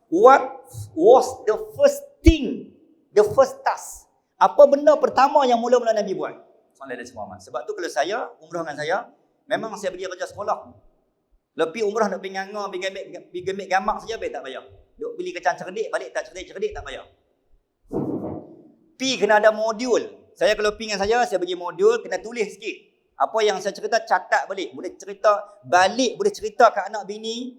What was the first thing, the first task? Apa benda pertama yang mula-mula Nabi buat? Sallallahu alaihi wasallam. Sebab tu kalau saya umrah dengan saya, memang saya pergi kerja sekolah. Lepas umrah nak pergi nganga, pergi ambil gamak saja tak payah. Duk beli kacang cerdik, balik tak cerdik tak payah. Pi kena ada modul. Saya kalau pergi dengan saya bagi modul, kena tulis sikit. Apa yang saya cerita, catat balik. Boleh cerita balik, boleh cerita ke anak bini.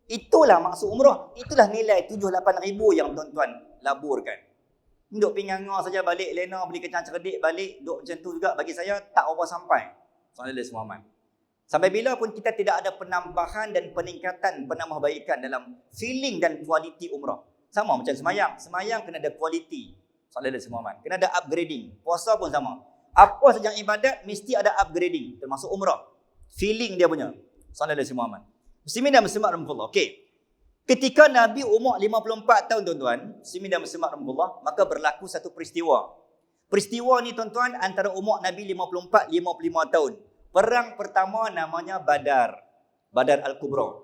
Itulah maksud umrah. Itulah nilai 7-8 ribu yang tuan-tuan laburkan. Duk pergi nganga saja balik, lena beli kacang cerdik balik. Duk macam tu juga bagi saya tak apa sampai. Sallallahu alaihi wasallam. Sampai bila pun kita tidak ada penambahan dan peningkatan penambahbaikan dalam feeling dan kualiti umrah. Sama macam semayang. Semayang kena ada kualiti. Sallallahu alaihi wasallam. Kena ada upgrading. Puasa pun sama. Apa saja ibadat mesti ada upgrading. Termasuk umrah. Feeling dia punya. Sallallahu alaihi wasallam. Muslimin dan muslimat rahmatullah. Okey. Ketika Nabi umur 54 tahun tuan-tuan, muslimin dan muslimat rahmatullah, maka berlaku satu peristiwa. Peristiwa ni tuan-tuan antara umur Nabi 54-55 tahun. Perang pertama namanya Badar. Badar Al-Kubra.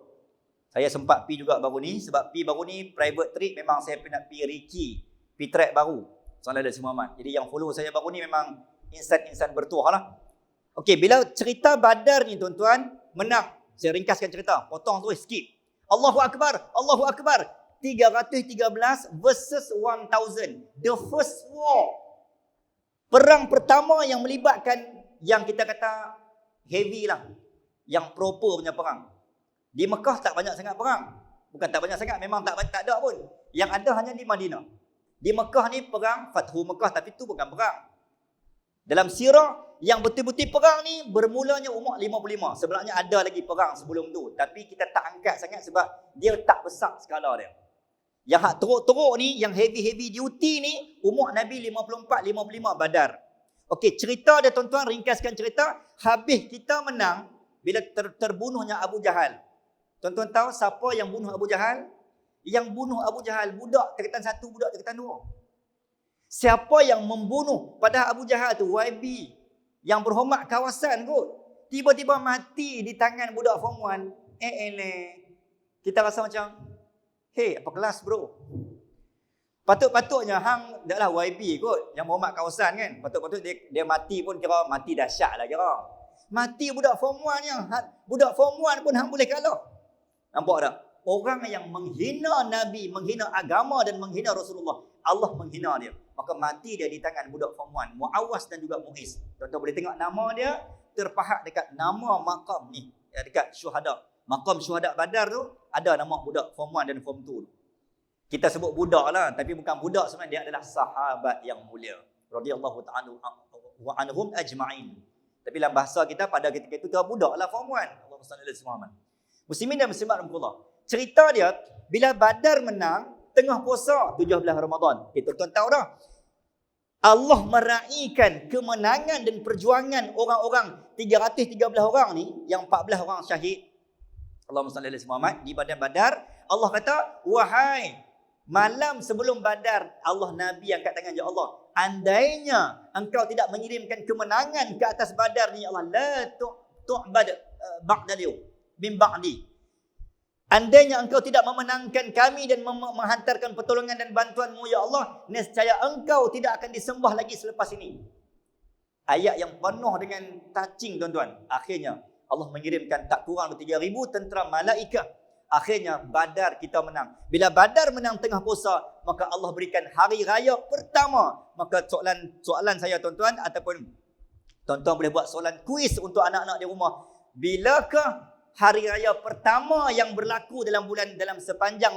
Saya sempat pi juga baru ni. Sebab pi baru ni private trip memang saya nak pi Riki. Pi track baru. Sallallahu alaihi wasallam. Jadi yang follow saya baru ni memang insan-insan bertuah lah. Okey, bila cerita Badar ni tuan-tuan, menang. Saya ringkaskan cerita. Potong tu skip. Allahu Akbar. Allahu Akbar. 313 versus 1000. The first war. Perang pertama yang melibatkan yang kita kata heavy lah. Yang proper punya perang. Di Mekah tak banyak sangat perang. Bukan tak banyak sangat, memang tak ada pun. Yang ada hanya di Madinah. Di Mekah ni perang Fathu Mekah, tapi tu bukan perang. Dalam sirah, yang betul-betul perang ni bermulanya umur 55. Sebenarnya ada lagi perang sebelum tu. Tapi kita tak angkat sangat sebab dia tak besar skala dia. Yang hak teruk-teruk ni, yang heavy-heavy duty ni, umur Nabi 54-55 Badar. Okey, cerita dia tuan-tuan, ringkaskan cerita. Habis kita menang bila terbunuhnya Abu Jahal. Tuan-tuan tahu siapa yang bunuh Abu Jahal? Yang bunuh Abu Jahal, budak terketan 1, budak terketan 2. Siapa yang membunuh pada Abu Jahal tu? YB. Yang berhormat kawasan kot. Tiba-tiba mati di tangan budak form 1. Kita rasa macam, hey, apa kelas bro? Patut-patutnya hang daklah YB kot. Yang berhormat kawasan kan. Patut-patut dia mati pun kira mati dahsyat lah kira. Mati budak form 1 yang. Budak form 1 pun hang boleh kalah. Nampak tak? Orang yang menghina Nabi, menghina agama dan menghina Rasulullah, Allah menghina dia. Maka mati dia di tangan budak form 1, Muawwas dan juga Muiz. Tuan-tuan boleh tengok nama dia terpahat dekat nama makam ni, dekat syuhada. Makam syuhada Badar tu ada nama budak form 1 dan form 2. Kita sebut budak lah, tapi bukan budak sebenarnya, dia adalah sahabat yang mulia. Radhiyallahu ta'ala wa anhum ajma'in. Tapi dalam bahasa kita pada ketika itu dia budak lah form 1. Allahumma salli alaihi wasallam. Muslimin dan muslimat rahmatullah. Cerita dia, bila Badar menang, tengah puasa 17 Ramadan. Tuan-tuan tahu dah. Allah meraihkan kemenangan dan perjuangan orang-orang 313 orang ni, yang 14 orang syahid. Allahumma salli alaihi wasallam. Di badan Badar, Allah kata, wahai malam sebelum Badar, Allah Nabi angkat tangan, ya Allah, andainya engkau tidak mengirimkan kemenangan ke atas Badar ni, ya Allah, la tu'bad ba'daliu min ba'di. Andainya engkau tidak memenangkan kami dan menghantarkan pertolongan dan bantuanmu, ya Allah, nescaya engkau tidak akan disembah lagi selepas ini. Ayat yang penuh dengan touching tuan-tuan. Akhirnya Allah mengirimkan tak kurang 3,000 tentera malaikat. Akhirnya Badar kita menang. Bila Badar menang tengah puasa, maka Allah berikan hari raya pertama. Maka soalan saya tuan-tuan, ataupun tuan-tuan boleh buat soalan kuis untuk anak-anak di rumah. Bilakah hari raya pertama yang berlaku dalam sepanjang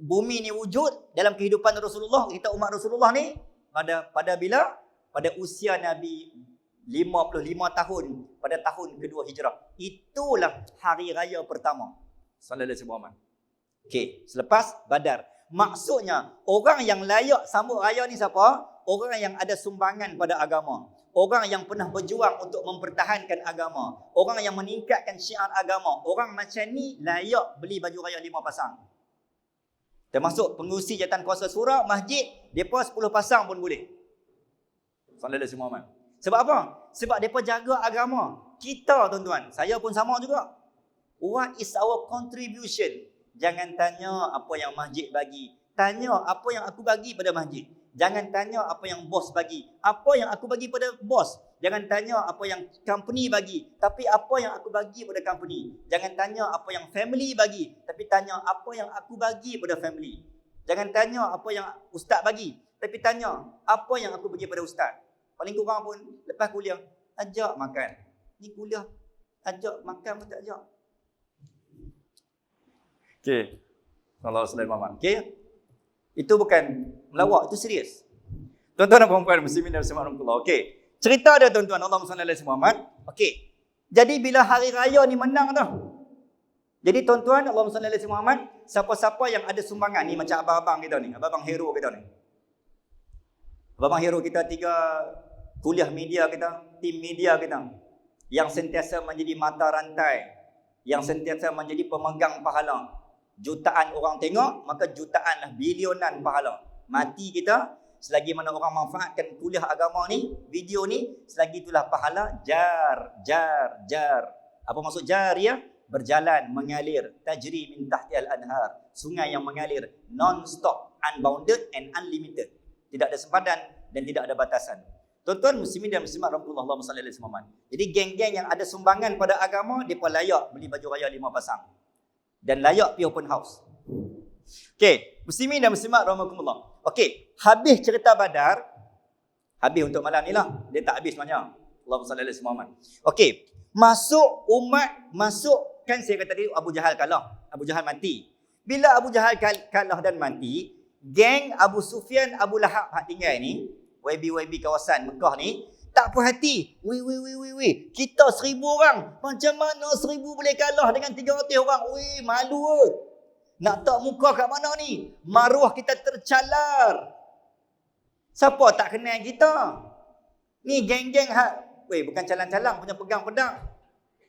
bumi ni wujud dalam kehidupan Rasulullah, kita umat Rasulullah ni, pada bila? Pada usia Nabi 55 tahun, pada tahun kedua hijrah. Itulah hari raya pertama. Sallallahu alaihi wasallam. Okey, selepas Badar. Maksudnya, orang yang layak sambut raya ni siapa? Orang yang ada sumbangan pada agama. Orang yang pernah berjuang untuk mempertahankan agama. Orang yang meningkatkan syiar agama. Orang macam ni layak beli baju raya 5 pasang. Termasuk pengurusi jawatan kuasa surau, masjid, mereka 10 pasang pun boleh. Sallallahu alaihi wasallam. Sebab apa? Sebab mereka jaga agama. Kita tuan-tuan, saya pun sama juga. What is our contribution? Jangan tanya apa yang masjid bagi. Tanya apa yang aku bagi pada masjid. Jangan tanya apa yang bos bagi. Apa yang aku bagi pada bos. Jangan tanya apa yang company bagi. Tapi apa yang aku bagi pada company. Jangan tanya apa yang family bagi. Tapi tanya apa yang aku bagi pada family. Jangan tanya apa yang ustaz bagi. Tapi tanya apa yang aku bagi pada ustaz. Paling kurang pun lepas kuliah, ajak makan. Ni kuliah, ajak makan pun tak ajak. Okey. Sallallahu alaihi wasallam. Okey. Itu bukan melawak, itu serius. Tuan-tuan dan puan-puan muslimin dan muslimat rahmatullah. Okey. Cerita dia tuan-tuan, Allahumma salli alaihi Muhammad. Okey. Jadi bila hari raya ni menang dah. Jadi tuan-tuan, Allahumma salli alaihi Muhammad, siapa-siapa yang ada sumbangan ni macam abang-abang kita ni, abang-abang hero kita ni. Abang-abang hero kita 3 kuliah media kita, tim media kita yang sentiasa menjadi mata rantai, yang sentiasa menjadi pemegang pahala. Jutaan orang tengok, maka jutaanlah bilionan pahala. Mati kita, selagi mana orang manfaatkan kuliah agama ni, video ni, selagi itulah pahala jar. Apa maksud jar ya? Berjalan, mengalir. Tajri min tahtihal anhar. Sungai yang mengalir non-stop, unbounded and unlimited. Tidak ada sempadan dan tidak ada batasan. Tuan-tuan muslimin dan muslimat rahmatullah sallallahu alaihi wasallam. Jadi geng-geng yang ada sumbangan pada agama, depa layak beli baju raya 5 pasang. Dan layak pergi open house. Okey, muslimin dan muslimat rahmatullah. Okey, habis cerita Badar, habis untuk malam ni lah. Dia tak habis sebenarnya. Allahumma salli alaihi wasallam. Okey, masuk umat, masuk kan saya kata tadi Abu Jahal kalah. Abu Jahal mati. Bila Abu Jahal kalah dan mati, geng Abu Sufyan, Abu Lahab hak tinggal ni, YB kawasan Mekah ni, tak puas hati. Weh. Kita 1000 orang. Macam mana 1000 boleh kalah dengan 300 orang? Weh, malu. Nak tak muka kat mana ni? Maruah kita tercalar. Siapa tak kenal kita? Ni geng-geng bukan calang-calang punya pegang pedang.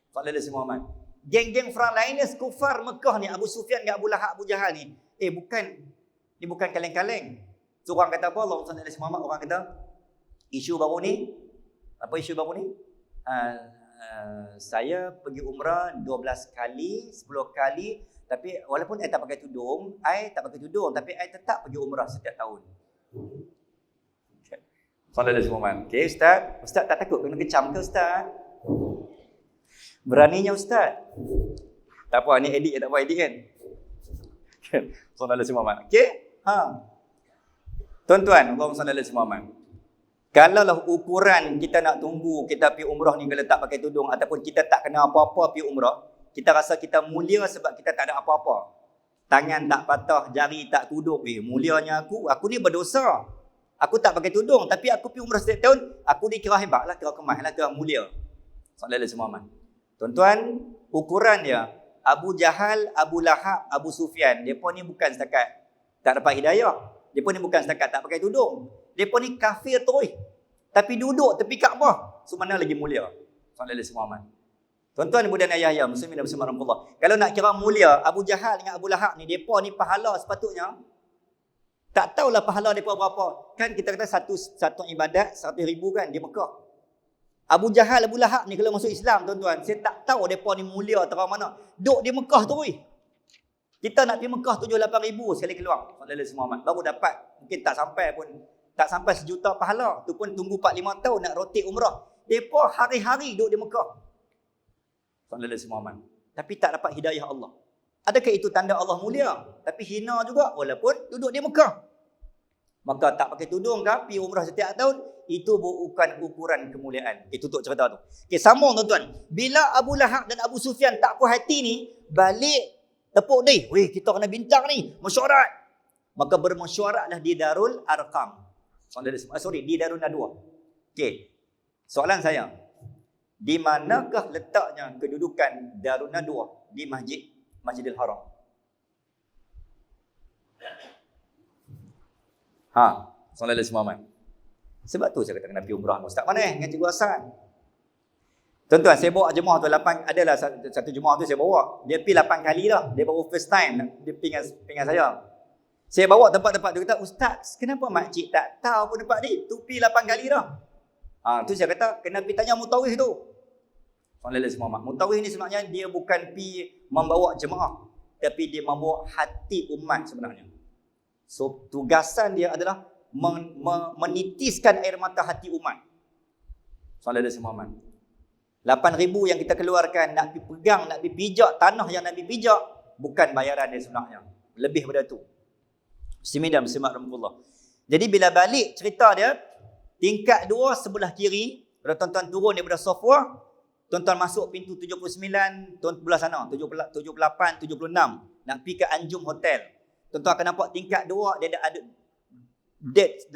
Sallallahu alaihi Muhammad. Geng-geng frontliners kufar Mekah ni, Abu Sufyan dengan Abu Lahab, Abu Jahal ni. Ni bukan kaleng-kaleng. So orang kata apa? Allahumma salli alaihi Muhammad. Orang kata isu baru ni. Apa isu baru ni? Saya pergi umrah 12 kali, 10 kali, tapi walaupun saya tak pakai tudung, tapi saya tetap pergi umrah setiap tahun. Sallallahu alaihi Muhammad. Okey, Ustaz tak takut kena kecam ke Ustaz? Beraninya Ustaz. Tak apa, ni edit tak apa edit kan? Sallallahu alaihi Muhammad. Okey? Tuan-tuan, Allahumma salli alaihi Muhammad. Kalaulah ukuran kita nak tunggu kita pergi umrah ni kalau tak pakai tudung ataupun kita tak kena apa-apa pergi umrah, kita rasa kita mulia sebab kita tak ada apa-apa. Tangan tak patah, jari tak kuduk. Mulianya aku ni berdosa. Aku tak pakai tudung tapi aku pergi umrah setiap tahun, aku dikira hebatlah, kira kemahlah, kira mulia. Sallallahu alaihi Muhammad. Tuan-tuan, ukuran dia Abu Jahal, Abu Lahab, Abu Sufyan, depa ni bukan setakat tak dapat hidayah. Depa ni bukan setakat tak pakai tudung. Depa ni kafir terus. Tapi duduk tepi Kaabah. So mana lagi mulia? Sallallahu alaihi Muhammad. Tuan-tuan ibu dan ayah muslimin dan muslimat rahmatullah. Kalau nak kira mulia, Abu Jahal dengan Abu Lahab ni, depa ni pahala sepatutnya tak tahulah pahala depa berapa. Kan kita kata satu ibadat 100,000 kan di Mekah. Abu Jahal, Abu Lahab ni kalau masuk Islam tuan-tuan, saya tak tahu depa ni mulia terang mana. Duk di Mekah terus. Kita nak pergi Mekah 7-8 ribu sekali keluar. Sallallahu alaihi Muhammad. Baru dapat, mungkin tak sampai 1 juta pahala. Tu pun tunggu 4-5 tahun nak rotate umrah. Depa hari-hari duduk di Mekah. Sallallahu alaihi Muhammad. Tapi tak dapat hidayah Allah. Adakah itu tanda Allah mulia? Tapi hina juga walaupun duduk di Mekah. Maka tak pakai tudung ke, pergi umrah setiap tahun, itu bukan ukuran kemuliaan. Tutup cerita tu. Okey, sambung tuan-tuan. Bila Abu Lahab dan Abu Sufyan tak puas hati ni, balik tepuk ni. Weh, kita kena bintang ni. Mesyuarat. Maka bermesyuaratlah di Darul Arqam. Di Darul Nadwa. Okey. Soalan saya. Di manakah letaknya kedudukan Darul Nadwa di Masjidil Haram? Sallallahu alaihi Muhammad. Sebab tu saya kata kena pergi umrah Ustaz. Mana dengan Cikgu Hasan? Tuan-tuan, saya bawa jemaah tu 8, adalah satu jemaah tu saya bawa. Dia pergi 8 kali dah. Dia baru first time dia pergi dengan saya. Saya bawa tempat-tempat dia kata, Ustaz, kenapa makcik tak tahu pun tempat ni? Tu pergi 8 kali dah. Tu saya kata kena pergi tanya mutawif tu. Sallallahu alaihi wasallam. Mutawif ni sebenarnya dia bukan pi membawa jemaah, tapi dia membawa hati umat sebenarnya. So tugasan dia adalah menitiskan air mata hati umat. Sallallahu alaihi wasallam. 8,000 yang kita keluarkan nak pergi pegang, nak pergi pijak tanah yang Nabi pijak, bukan bayaran dia sebenarnya. Lebih daripada tu. Muslimin dan muslimat rahmatullah. Jadi bila balik cerita dia, tingkat 2 sebelah kiri, bila tuan-tuan turun daripada Safwah, tuan-tuan masuk pintu 79, tuan belah sana, 78, 76, nak pergi ke Anjum Hotel. Tuan-tuan akan nampak tingkat 2, dia ada date,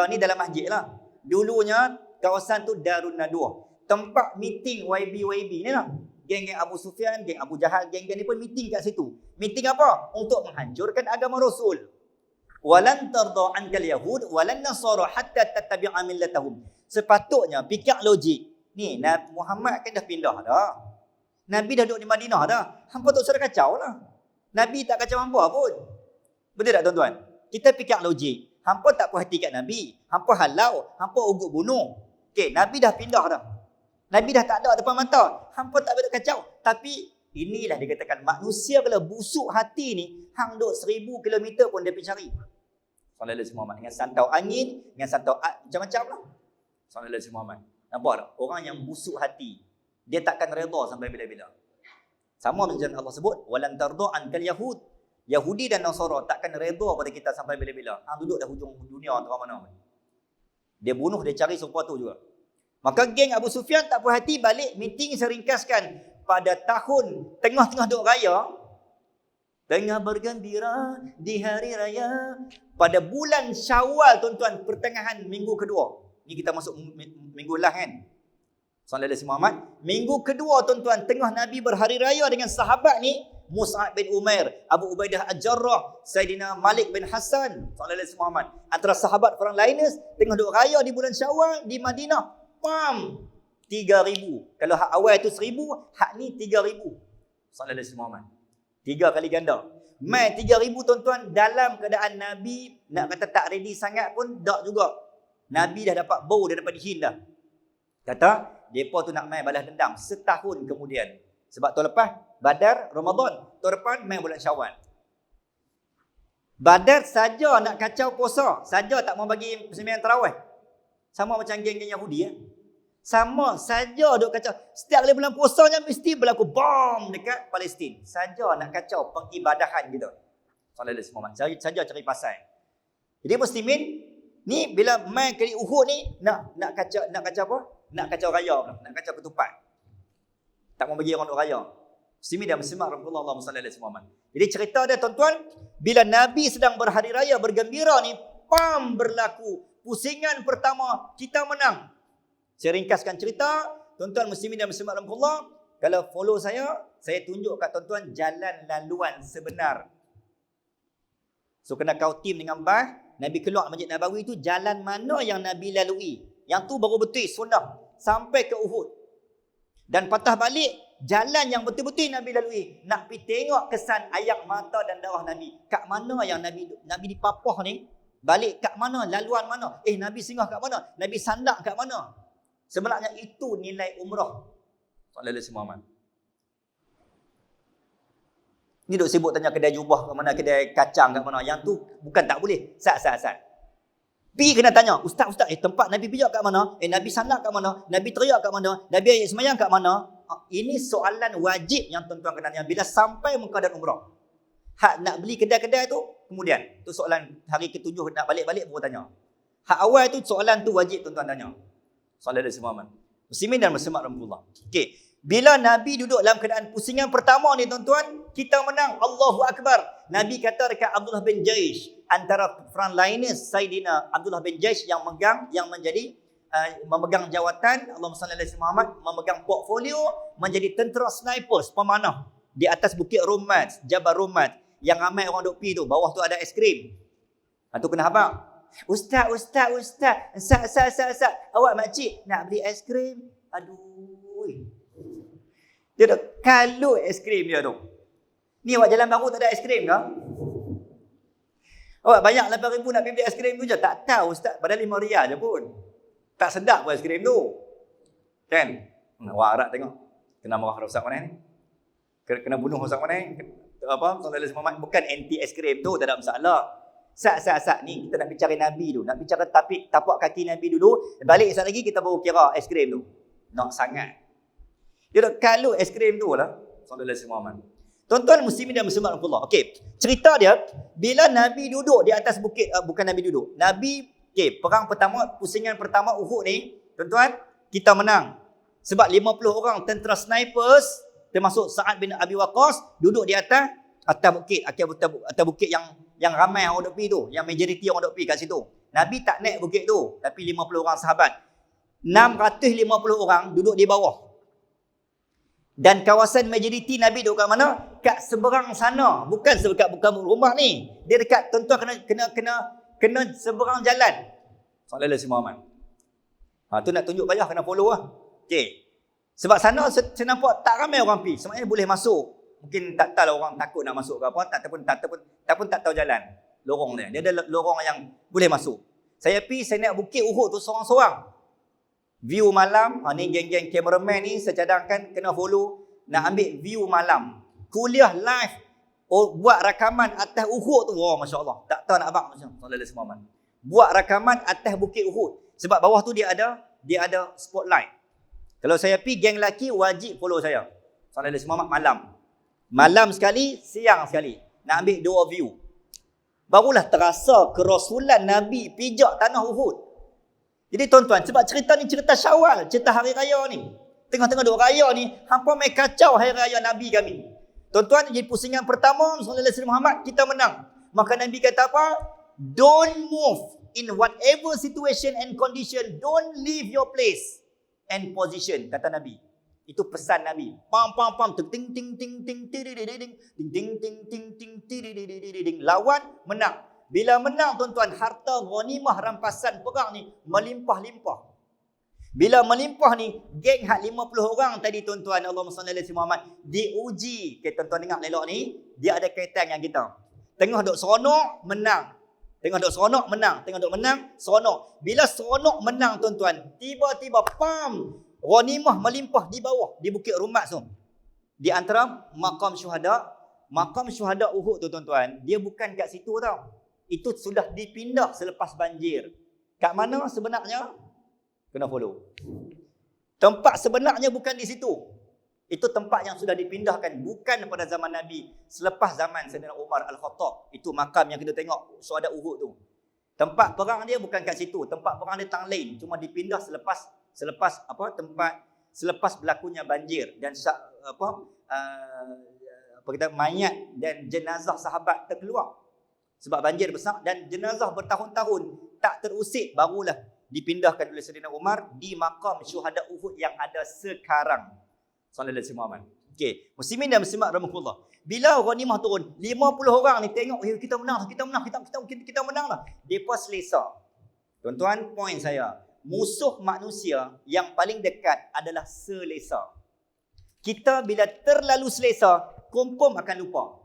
ni dalam masjid lah. Dulunya, kawasan tu Darun Nadwa. Tempat meeting YB ni lah. Geng-geng Abu Sufyan, geng Abu Jahal, geng-geng ni pun meeting kat situ. Meeting apa? Untuk menghancurkan agama Rasul. Walan tarda ankal yahud walan nasara hatta tattabi'a millatahum. Sepatutnya fikir logik. Ni Muhammad kan dah pindah dah. Nabi dah duduk di Madinah dah. Hampa tak usah kacau lah. Nabi tak kacau hampa pun. Betul tak tuan-tuan? Kita fikir logik. Hampa tak puas hati kat Nabi. Hampa halau, hampa ugut bunuh. Okey, Nabi dah pindah dah. Nabi dah tak ada depan mata. Hampa tak boleh kacau. Tapi inilah dikatakan manusia kalau busuk hati ni, hang duk 1000 km pun dia pergi cari. Sallallahu alaihi wasallam dengan santau angin, dengan santau macam-macam lah. Sallallahu alaihi wasallam. Nampak tak? Orang yang busuk hati, dia takkan redha sampai bila-bila. Sama macam Allah sebut, walan tarda ankal yahud. Yahudi dan Nasara takkan redha pada kita sampai bila-bila. Hang duduk dah hujung dunia atau mana. Dia bunuh, dia cari supaya tu juga. Maka geng Abu Sufyan tak puas hati, balik meeting. Saya ringkaskan, pada tahun tengah-tengah duk raya, tengah bergembira di hari raya, pada bulan Syawal tuan-tuan, pertengahan minggu kedua. Ni kita masuk minggu lah kan. Sallallahu alaihi wasallam. Minggu kedua tuan-tuan, tengah Nabi berhari raya dengan sahabat ni, Mus'ab bin Umair, Abu Ubaidah Al-Jarrah, Saidina Malik bin Hassan, sallallahu alaihi wasallam. Antara sahabat orang lainnya tengah duk raya di bulan Syawal di Madinah. 3,000. Kalau hak awal tu 1,000, hak ni 3,000. Sallallahu alaihi wasallam. 3 kali ganda. Mai 3,000 tuan-tuan, dalam keadaan Nabi nak kata tak ready sangat pun tak juga. Nabi dah dapat bau, dah dapat dihin dah. Kata, depa tu nak mai balas dendam setahun kemudian. Sebab tahun lepas Badar Ramadan, tahun depan mai bulan Syawal. Badar saja nak kacau puasa, saja tak mau bagi sembahyang tarawih. Sama macam geng-geng Yahudi Sama saja duk kacau. Setiap kali bulan puasanya mesti berlaku bom dekat Palestin. Saja nak kacau pengibadahan kita. Sallallahu alaihi wasallam. Saja cari pasal. Jadi muslimin ni bila mai kali Uhud ni nak kacau apa? Nak kacau raya pula, nak kacau ketupat. Tak mau bagi orang duk raya. Muslimin dan muslimat Rasulullah sallallahu alaihi wasallam. Jadi cerita dia tuan-tuan, bila Nabi sedang berhari raya bergembira ni, berlaku pusingan pertama, kita menang. Saya ringkaskan cerita, tuan-tuan muslimin dan muslimat rahmatullah. Kalau follow saya tunjuk kat tuan-tuan jalan laluan sebenar. So kena kau tim dengan bas, Nabi keluar Masjid Nabawi tu, jalan mana yang Nabi lalui. Yang tu baru betul sunnah sampai ke Uhud. Dan patah balik, jalan yang betul-betul Nabi lalui. Nak pergi tengok kesan air mata dan darah Nabi. Kat mana yang Nabi dipapah ni? Balik kat mana? Laluan mana? Nabi singgah kat mana? Nabi sandak kat mana? Sebenarnya itu nilai umrah. Sallallahu alaihi wasallam. Ni duk sibuk tanya kedai jubah kat mana, kedai kacang kat mana. Yang tu bukan tak boleh. Sat. Pergi kena tanya, ustaz, tempat Nabi pijak kat mana? Nabi sandak kat mana? Nabi teriak kat mana? Nabi ayat semayang kat mana? Ini soalan wajib yang tuan-tuan kena tanya bila sampai Mekah dan umrah. Hak nak beli kedai-kedai tu kemudian. Tu soalan hari ke-7 nak balik-balik baru tanya. Hak awal tu soalan tu wajib tuan-tuan tanya. Sallallahu alaihi wasallam. Muslimin dan muslimat rahmatullah. Okey, bila Nabi duduk dalam keadaan pusingan pertama ni tuan-tuan, kita menang. Allahu akbar. Nabi kata dekat Abdullah bin Jaish, antara frontliners Saidina Abdullah bin Jaish yang memegang jawatan, Allahumma salli alaihi Muhammad, memegang portfolio menjadi tentera snipers pemanah di atas bukit Rumat, Jabal Rumat, yang ramai orang duk pi tu, bawah tu ada es krim. Tu kena habaq. Ustaz. Awak makcik nak beli es krim? Aduh. Dia dah kalut es krim dia tu. Ni awak jalan baru tak ada es krim ke? Awak banyak 8,000 nak pergi beli es krim tu je. Tak tahu ustaz, padahal 5 riyal je pun. Tak sedap pun aiskrim tu. Kan? Orang Arab tengok. Kena marah Ustaz mana ni? Kena bunuh Ustaz mana ni? Sallallahu alaihi wasallam bukan anti aiskrim tu, tak ada masalah. Sat ni kita nak bicara Nabi dulu. Nak bicara tapak kaki Nabi dulu. Balik sekali lagi kita baru kira aiskrim tu. Nak sangat. Dia kalau aiskrim tu lah. Sallallahu alaihi wasallam. Tuan-tuan muslimin dan muslimat rahmatullah. Okey, cerita dia bila Nabi duduk di atas bukit, bukan Nabi duduk. Nabi, perang pertama, pusingan pertama Uhud ni, tuan-tuan, kita menang. Sebab 50 orang tentera snipers termasuk Sa'ad bin Abi Waqqas duduk di atas bukit, atas bukit yang ramai orang duk pi tu, yang majoriti orang duk pi kat situ. Nabi tak naik bukit tu, tapi 50 orang sahabat. 650 orang duduk di bawah. Dan kawasan majoriti Nabi duduk kat mana? Kat seberang sana. Bukan rumah ni. Dia dekat, tuan-tuan kena seberang jalan. Sallallahu alaihi wasallam. Tu nak tunjuk payah kena follow lah. Okey. Sebab sana saya nampak tak ramai orang pi. Sebenarnya boleh masuk. Mungkin tak tahu orang takut nak masuk ke apa, ataupun tak tahu jalan. Lorong dia. Dia ada lorong yang boleh masuk. Saya naik bukit Uhud tu seorang-seorang. View malam, ni geng-geng cameraman ni saya cadangkan kena follow, nak ambil view malam. Kuliah live, buat rakaman atas Uhud tu. Masya Allah. Tak tahu nak abang macam Sallallahu alaihi wasallam. Buat rakaman atas bukit Uhud. Sebab bawah tu dia ada spotlight. Kalau saya pergi geng lelaki wajib follow saya. Sallallahu alaihi wasallam malam. Malam sekali, siang sekali. Nak ambil dua view. Barulah terasa kerasulan Nabi pijak tanah Uhud. Jadi tuan-tuan, sebab cerita ni cerita Syawal, cerita hari raya ni. Tengah-tengah duk raya ni, hampa main kacau hari raya Nabi kami. Tuan-tuan, jadi pusingan pertama Sallallahu alaihi wasallam Muhammad, kita menang. Maka Nabi kata apa? Don't move in whatever situation and condition. Don't leave your place and position, kata Nabi. Itu pesan Nabi. Pam pam pam ting ting ting ting ting ting ting ting ting ting. Lawan menang. Bila menang tuan-tuan, harta ghanimah rampasan perang ni melimpah-limpah. Bila melimpah ni, geng hak 50 orang tadi tuan-tuan, Allahumma salli ala Muhammad, diuji. Okay, tuan-tuan dengar elok ni, dia ada kaitan dengan kita. Tengah duk seronok, menang. Tengah duk seronok, menang. Tengah duk menang, seronok. Bila seronok menang tuan-tuan, tiba-tiba pam, ghanimah melimpah di bawah, di Bukit Rumat tu. Di antara makam syuhada Uhud tu tuan-tuan, dia bukan kat situ tau. Itu sudah dipindah selepas banjir. Kat mana sebenarnya? Kena follow. Tempat sebenarnya bukan di situ. Itu tempat yang sudah dipindahkan. Bukan pada zaman Nabi. Selepas zaman Sayyidina Umar Al-Khattab. Itu makam yang kita tengok syuhada Uhud tu. Tempat perang dia bukan kat situ. Tempat perang dia tang lain. Cuma dipindah selepas berlakunya banjir. Dan mayat dan jenazah sahabat terkeluar. Sebab banjir besar dan jenazah bertahun-tahun tak terusik, barulah dipindahkan oleh Sayyidina Umar di makam syuhada Uhud yang ada sekarang. Sallallahu alaihi wasallam. Okey, muslimin dan muslimat rahmatullah. Bila ghanimah turun, 50 orang ni tengok, kita menang lah. Depa selesa. Tuan-tuan, poin saya, musuh manusia yang paling dekat adalah selesa. Kita bila terlalu selesa, confirm akan lupa.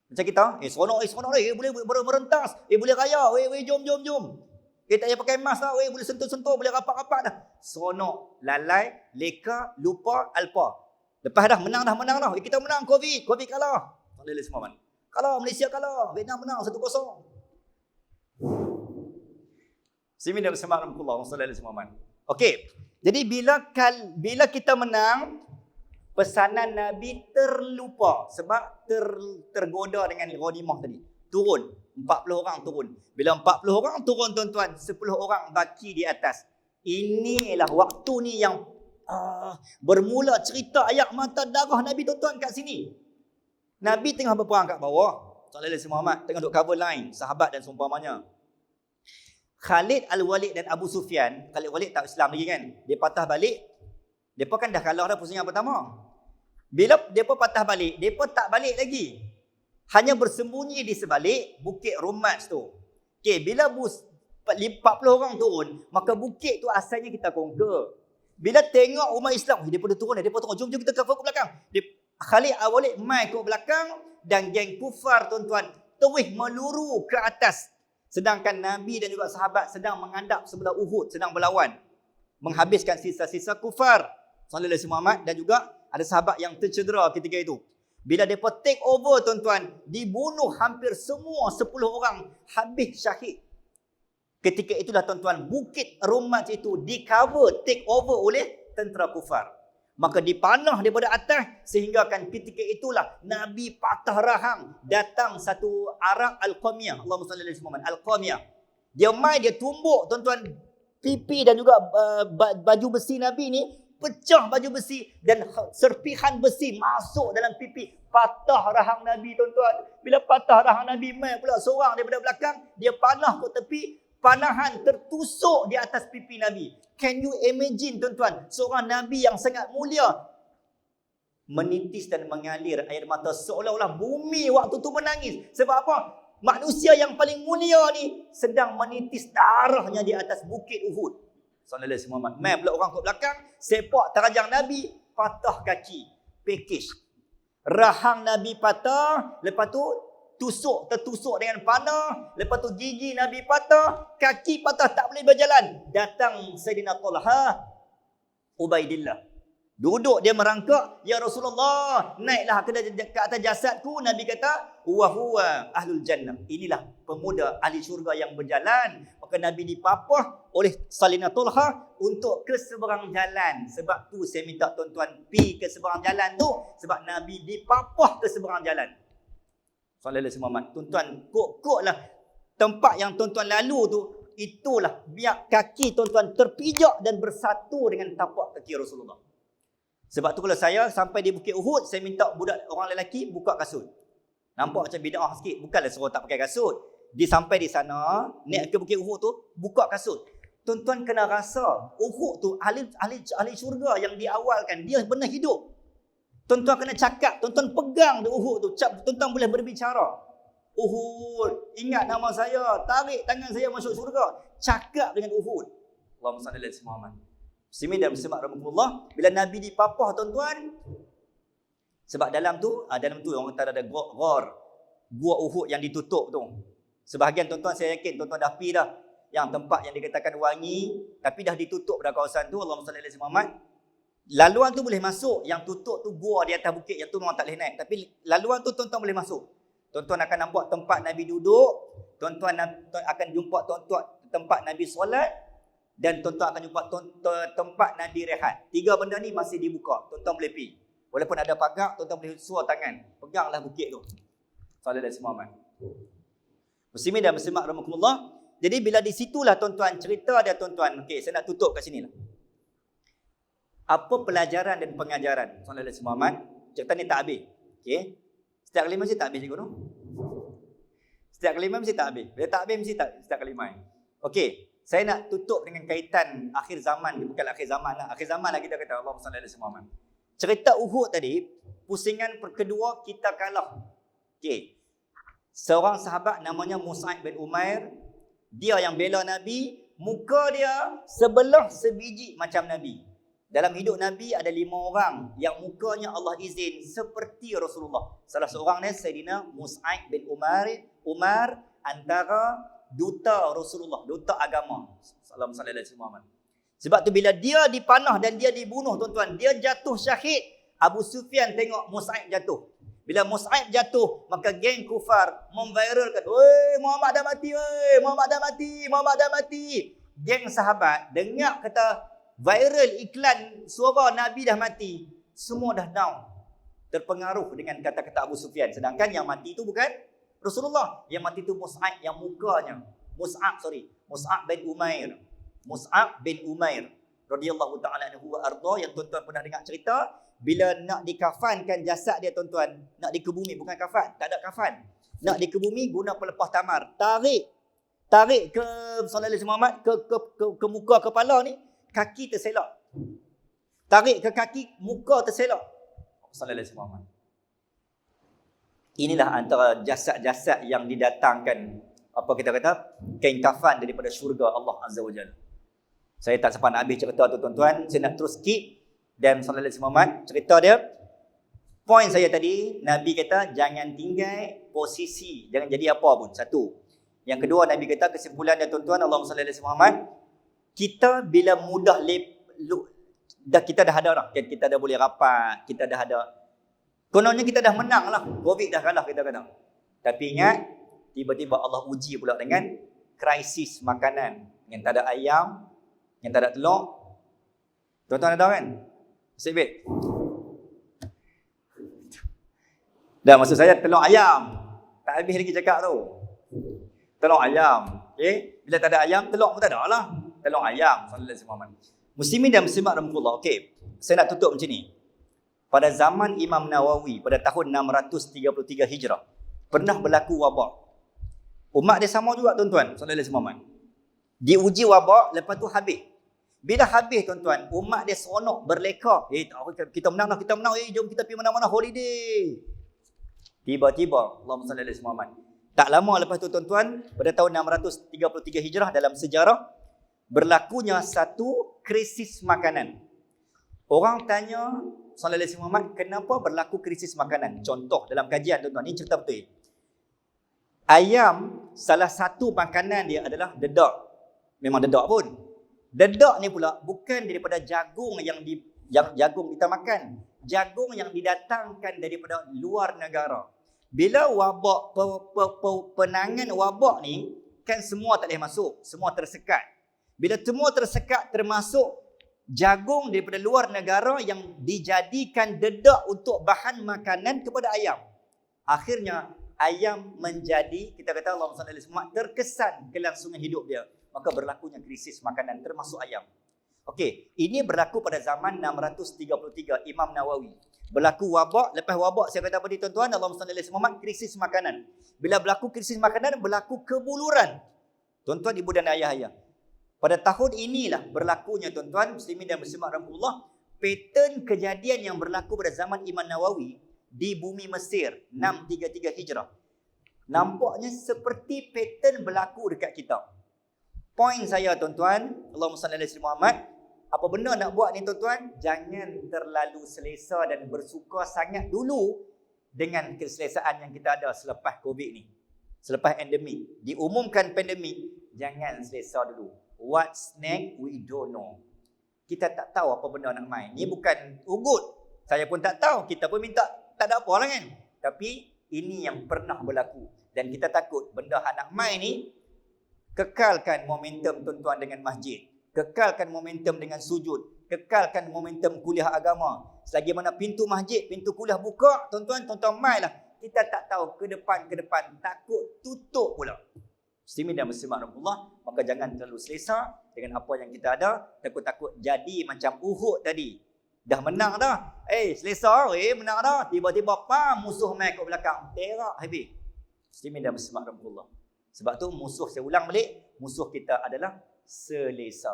Macam kita, seronok boleh merentas, boleh raya, jom. Tak payah pakai mask dah, boleh sentuh-sentuh, boleh rapat-rapat dah. Seronok, lalai, leka, lupa, alpa. Lepas dah, menang dah. Kita menang Covid kalah. Tak boleh semua man. Kalah, Malaysia kalah, Vietnam menang 1-0. Simin dan bersama Rasulullah sallallahu alaihi wasallam. Okey. Jadi bila kita menang, pesanan Nabi terlupa sebab tergoda dengan ghanimah tadi. Turun, 40 orang turun. Bila 40 orang turun tuan-tuan, 10 orang baki di atas. Inilah waktu ni yang bermula cerita air mata darah Nabi tuan-tuan kat sini. Nabi tengah berperang kat bawah. Sallallahu alaihi wasallam tengah duk cover line sahabat dan seumpamanya. Khalid Al-Walid dan Abu Sufyan, Khalid Walid tak Islam lagi kan. Dia patah balik. Depa kan dah kalah dah pusingan pertama. Bila depa patah balik, depa tak balik lagi. Hanya bersembunyi di sebalik Bukit Rumat tu. Okey, bila 40 orang turun, maka bukit tu asalnya kita conquer. Bila tengok umat Islam, depa dah turun dah, depa tengok, jom kita cover ke belakang. Khalid Al-Walid mai ke belakang dan geng kufar tuan-tuan terus meluru ke atas Sedangkan Nabi dan juga sahabat sedang menghadap sebelah Uhud, sedang berlawan, menghabiskan sisa-sisa kufar. Sallallahu alaihi Muhammad, dan juga ada sahabat yang tercedera ketika itu. Bila mereka take over tuan-tuan, dibunuh hampir semua 10 orang, habis syahid. Ketika itulah tuan-tuan, Bukit Rumat itu di cover, take over oleh tentera kufar. Maka dipanah daripada atas, sehingga kan ketika itulah Nabi patah rahang. Datang satu Arab Al-Qamiyah, Allahumma salli alaihi wasallam, Al-Qamiyah. Dia main, dia tumbuk tuan-tuan pipi dan juga baju besi Nabi ni, pecah baju besi dan serpihan besi masuk dalam pipi, patah rahang Nabi tuan-tuan. Bila patah rahang Nabi, mai pula seorang daripada belakang, dia panah ke tepi, panahan tertusuk di atas pipi Nabi. Can you imagine tuan-tuan, seorang Nabi yang sangat mulia menitis dan mengalir air mata seolah-olah bumi waktu tu menangis. Sebab apa? Manusia yang paling mulia ni sedang menitis darahnya di atas bukit Uhud. Sallallahu alaihi Muhammad. Mai pula orang kat belakang, sepak terajang Nabi, patah kaki, package. Rahang Nabi patah, lepas tu tertusuk dengan panah, lepas tu gigi Nabi patah, kaki patah, tak boleh berjalan. Datang Sayyidina Talha, Ubaidillah. Duduk dia merangkak, ya Rasulullah, naiklah ke atas jasadku. Nabi kata, wa huwa ahlul jannah. Inilah pemuda ahli syurga yang berjalan. Maka Nabi dipapah oleh Sayyidina Talha untuk ke seberang jalan. Sebab tu saya minta tuan-tuan pi ke seberang jalan tu, sebab Nabi dipapah ke seberang jalan. Sallallahu alaihi wasallam. Tuan-tuan, kok lah tempat yang tuan-tuan lalu tu, itulah biar kaki tuan-tuan terpijak dan bersatu dengan tapak kaki Rasulullah. Sebab tu kalau saya sampai di Bukit Uhud, saya minta budak orang lelaki buka kasut. Nampak macam bid'ah sikit, bukanlah suruh tak pakai kasut. Dia sampai di sana, naik ke Bukit Uhud tu, buka kasut. Tuan-tuan kena rasa Uhud tu ahli syurga yang diawalkan, dia benar hidup. Tuan-tuan kena cakap, tuan-tuan pegang di Uhud tu, tuan-tuan boleh berbicara. Uhud, ingat nama saya, tarik tangan saya masuk syurga. Cakap dengan Uhud. Allahumma salli alaihi Muhammad. Muslimin dan muslimat rahmatullah, bila Nabi dipapah tuan-tuan, sebab dalam tu orang kata ada gua Uhud yang ditutup tu. Sebahagian tuan-tuan saya yakin tuan-tuan dah pi dah, yang tempat yang dikatakan wangi tapi dah ditutup dah kawasan tu. Allahumma salli alaihi Muhammad. Laluan tu boleh masuk, yang tutup tu gua di atas bukit, yang tu memang tak boleh naik. Tapi laluan tu tuan-tuan boleh masuk. Tuan-tuan akan nampak tempat Nabi duduk, tuan-tuan akan jumpa tempat Nabi solat, dan tuan-tuan akan jumpa tempat Nabi rehat. 3 benda ni masih dibuka. Tuan-tuan boleh pergi. Walaupun ada pagar, tuan-tuan boleh suar tangan. Peganglah bukit tu. Sallallahu alaihi wasallam. Muslimin dan muslimat rahmatullah. Jadi bila di situlah tuan-tuan cerita dia tuan-tuan. Okey, saya nak tutup kat sinilah. Apa pelajaran dan pengajaran? Sallallahu alaihi wasallam. Cerita ni tak habis. Okey. Setiap kalimah mesti tak habis cikgu tu. Setiap kalimah mesti tak habis. Bila tak habis mesti tak setiap kalimah. Okey. Saya nak tutup dengan kaitan akhir zaman. Bukan akhir zaman lah. Akhir zaman lah kita kata. Allahumma salli alaihi wasallam. Cerita Uhud tadi, pusingan kedua kita kalah. Okey. Seorang sahabat namanya Mus'ab bin Umair. Dia yang bela Nabi. Muka dia sebelah sebiji macam Nabi. Dalam hidup Nabi ada 5 orang yang mukanya Allah izin seperti Rasulullah. Salah seorang ni Sayyidina Mus'ab bin Umar antara duta Rasulullah, duta agama. Sallallahu alaihi wasallam. Sebab tu bila dia dipanah dan dia dibunuh tuan-tuan, dia jatuh syahid. Abu Sufyan tengok Mus'ab jatuh. Bila Mus'ab jatuh, maka geng kufar memviralkan, "Oi, Muhammad dah mati, oi, Muhammad dah mati, Muhammad dah mati." Geng sahabat dengar kata viral iklan suara Nabi dah mati, semua dah down. Terpengaruh dengan kata-kata Abu Sufyan. Sedangkan yang mati itu bukan Rasulullah. Yang mati itu Mus'ab yang mukanya. Mus'ab bin Umair. Mus'ab bin Umair radhiyallahu ta'ala anhu wa arda, yang tuan-tuan pernah dengar cerita bila nak dikafankan jasad dia tuan-tuan, nak dikebumi, bukan kafan, tak ada kafan. Nak dikebumi guna pelepah tamar. Tarik ke sallallahu alaihi Muhammad ke muka kepala ni, kaki terselak. Tarik ke kaki, muka terselak. Sallallahu alaihi Muhammad. Inilah antara jasad-jasad yang didatangkan, apa kita kata, kain kafan daripada syurga Allah Azza wa Jalla. Saya tak sempat nak habis cerita tu tuan-tuan, saya nak terus skip. Dan sallallahu alaihi Muhammad cerita dia, poin saya tadi, Nabi kata jangan tinggal posisi, jangan jadi apa pun. Satu. Yang kedua, Nabi kata kesimpulannya tuan-tuan, Allahumma salli ala Muhammad, kita bila mudah kita dah ada dah. Kita dah boleh rapat, kita dah ada. Kononnya kita dah menang lah. Covid dah kalah kita kata. Tapi ingat, tiba-tiba Allah uji pula dengan krisis makanan. Yang tak ada ayam, yang tak ada telur. Tuan-tuan ada kan? Sebab dah maksud saya telur ayam. Tak habis lagi cakap tu. Telur ayam. Okay? Bila tak ada ayam, telur pun tak ada lah. Telur ayam. Sallallahu alaihi wasallam. Muslimin dan muslimat rahmatullah. Okey. Saya nak tutup macam ni. Pada zaman Imam Nawawi pada tahun 633 Hijrah, pernah berlaku wabak. Umat dia sama juga tuan-tuan. Sallallahu alaihi wasallam. Diuji wabak, lepas tu habis. Bila habis tuan-tuan, umat dia seronok berleka. Kita menang dah, kita menang. Jom kita pergi mana-mana holiday. Tiba-tiba, Allahumma salli alaihi wasallam. Tak lama lepas tu tuan-tuan, pada tahun 633 Hijrah dalam sejarah, berlakunya satu krisis makanan. Orang tanya, sallallahu alaihi wasallam, kenapa berlaku krisis makanan? Contoh dalam kajian tuan-tuan, ni cerita betul. Ayam, salah satu makanan dia adalah dedak. Memang dedak pun. Dedak ni pula bukan daripada jagung yang jagung kita makan. Jagung yang didatangkan daripada luar negara. Bila wabak, penangan wabak ni, kan semua tak boleh masuk. Semua tersekat. Bila semua tersekat, termasuk jagung daripada luar negara yang dijadikan dedak untuk bahan makanan kepada ayam. Akhirnya, ayam menjadi, kita kata Allahumma salli alaihi wasallam, terkesan kelangsungan hidup dia. Maka berlakunya krisis makanan termasuk ayam. Okey, ini berlaku pada zaman 633 Imam Nawawi. Berlaku wabak, lepas wabak saya kata tadi tuan-tuan, Allahumma salli alaihi wasallam, krisis makanan. Bila berlaku krisis makanan, berlaku kebuluran. Tuan-tuan, ibu dan ayah-ayah. Pada tahun inilah berlakunya tuan-tuan, muslimin dan muslimat rahmatullah, pattern kejadian yang berlaku pada zaman Imam Nawawi di bumi Mesir 633 Hijrah. Nampaknya seperti pattern berlaku dekat kita. Poin saya tuan-tuan, Allahumma salli alaihi Muhammad, apa benda nak buat ni tuan-tuan? Jangan terlalu selesa dan bersuka sangat dulu dengan keselesaan yang kita ada selepas Covid ni. Selepas endemik. Diumumkan pandemik, jangan selesa dulu. What's next, we don't know. Kita tak tahu apa benda nak main. Ni bukan ugut. Saya pun tak tahu. Kita pun minta, tak ada apa lah kan. Tapi ini yang pernah berlaku. Dan kita takut benda nak main ni, kekalkan momentum tuan-tuan dengan masjid. Kekalkan momentum dengan sujud. Kekalkan momentum kuliah agama. Selagi mana pintu masjid, pintu kuliah buka, tuan-tuan main lah. Kita tak tahu ke depan, takut tutup pula. Muslimin dan muslimat rahmatullah, maka jangan terlalu selesa dengan apa yang kita ada. Takut-takut jadi macam Uhud tadi. Dah menang dah. Selesa, menang dah. Tiba-tiba, musuh main kat belakang. Terak habis. Muslimin dan muslimat rahmatullah. Sebab tu musuh, saya ulang balik, musuh kita adalah selesa.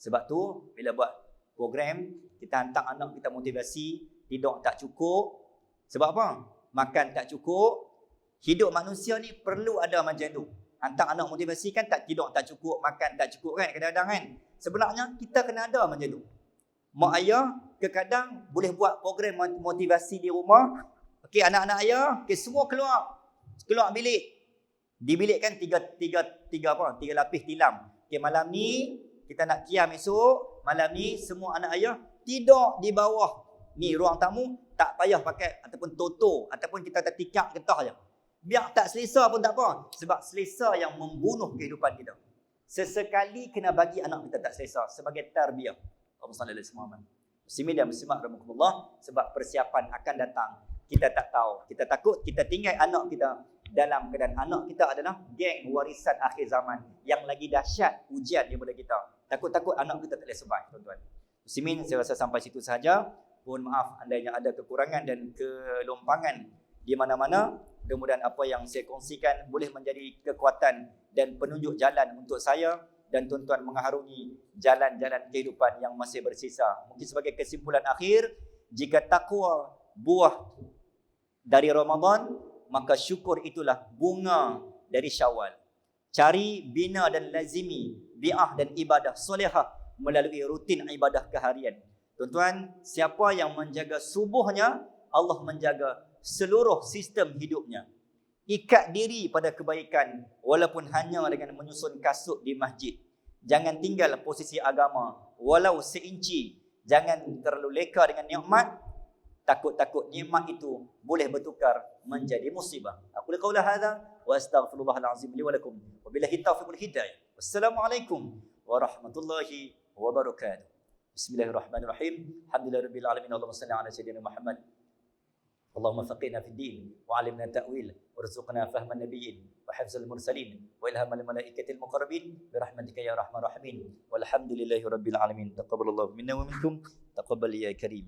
Sebab tu bila buat program, kita hantar anak kita motivasi, tidur tak cukup. Sebab apa? Makan tak cukup. Hidup manusia ni perlu ada macam tu. Hantar anak motivasi kan tak tidur tak cukup, makan tak cukup kan kadang-kadang kan. Sebenarnya kita kena ada macam tu. Mak ayah kadang boleh buat program motivasi di rumah. Okey, anak-anak ayah, semua keluar bilik. Di bilik kan tiga lapis tilam. Okey, malam ni kita nak qiyam esok, malam ni semua anak ayah tidur di bawah. Ni ruang tamu, tak payah pakai ataupun toto ataupun kita tertikap getah je. Biar tak selesa pun tak apa. Sebab selesa yang membunuh kehidupan kita. Sesekali kena bagi anak kita tak selesa sebagai tarbiyah. Allahumma salli alaihi wasallam. Muslimin dan muslimat rahmatullah, sebab persiapan akan datang. Kita tak tahu. Kita takut kita tinggal anak kita dalam keadaan anak kita adalah geng warisan akhir zaman yang lagi dahsyat ujian daripada kita. Takut-takut anak kita tak boleh survive, tuan-tuan. Muslimin, saya rasa sampai situ sahaja. Mohon maaf andainya ada kekurangan dan kelompangan di mana-mana. Mudah-mudahan apa yang saya kongsikan boleh menjadi kekuatan dan penunjuk jalan untuk saya dan tuan-tuan mengharungi jalan-jalan kehidupan yang masih bersisa. Mungkin sebagai kesimpulan akhir, jika takwa buah dari Ramadan, maka syukur itulah bunga dari Syawal. Cari, bina dan lazimi bi'ah dan ibadah solehah melalui rutin ibadah keharian. Tuan-tuan, siapa yang menjaga subuhnya, Allah menjaga seluruh sistem hidupnya. Ikat diri pada kebaikan walaupun hanya dengan menyusun kasut di masjid. Jangan tinggal posisi agama walau seinci. Jangan terlalu leka dengan nikmat. Takut-takut nikmat itu boleh bertukar menjadi musibah. Aku qaula hadza wa astaghfirullahal azim li wa lakum. Wabillahi taufiq wal hidayah. Wassalamualaikum warahmatullahi wabarakatuh. Bismillahirrahmanirrahim. Alhamdulillahirabbil alamin. Allahumma shalli ala sayyidina Muhammad. اللهم فقهنا في الدين وعلمنا التأويل وارزقنا فهم النبيين وحفظ المرسلين وإلهام الملائكة المقربين برحمتك يا أرحم الراحمين والحمد لله رب العالمين. تقبل الله منا ومنكم. تقبل يا كريم.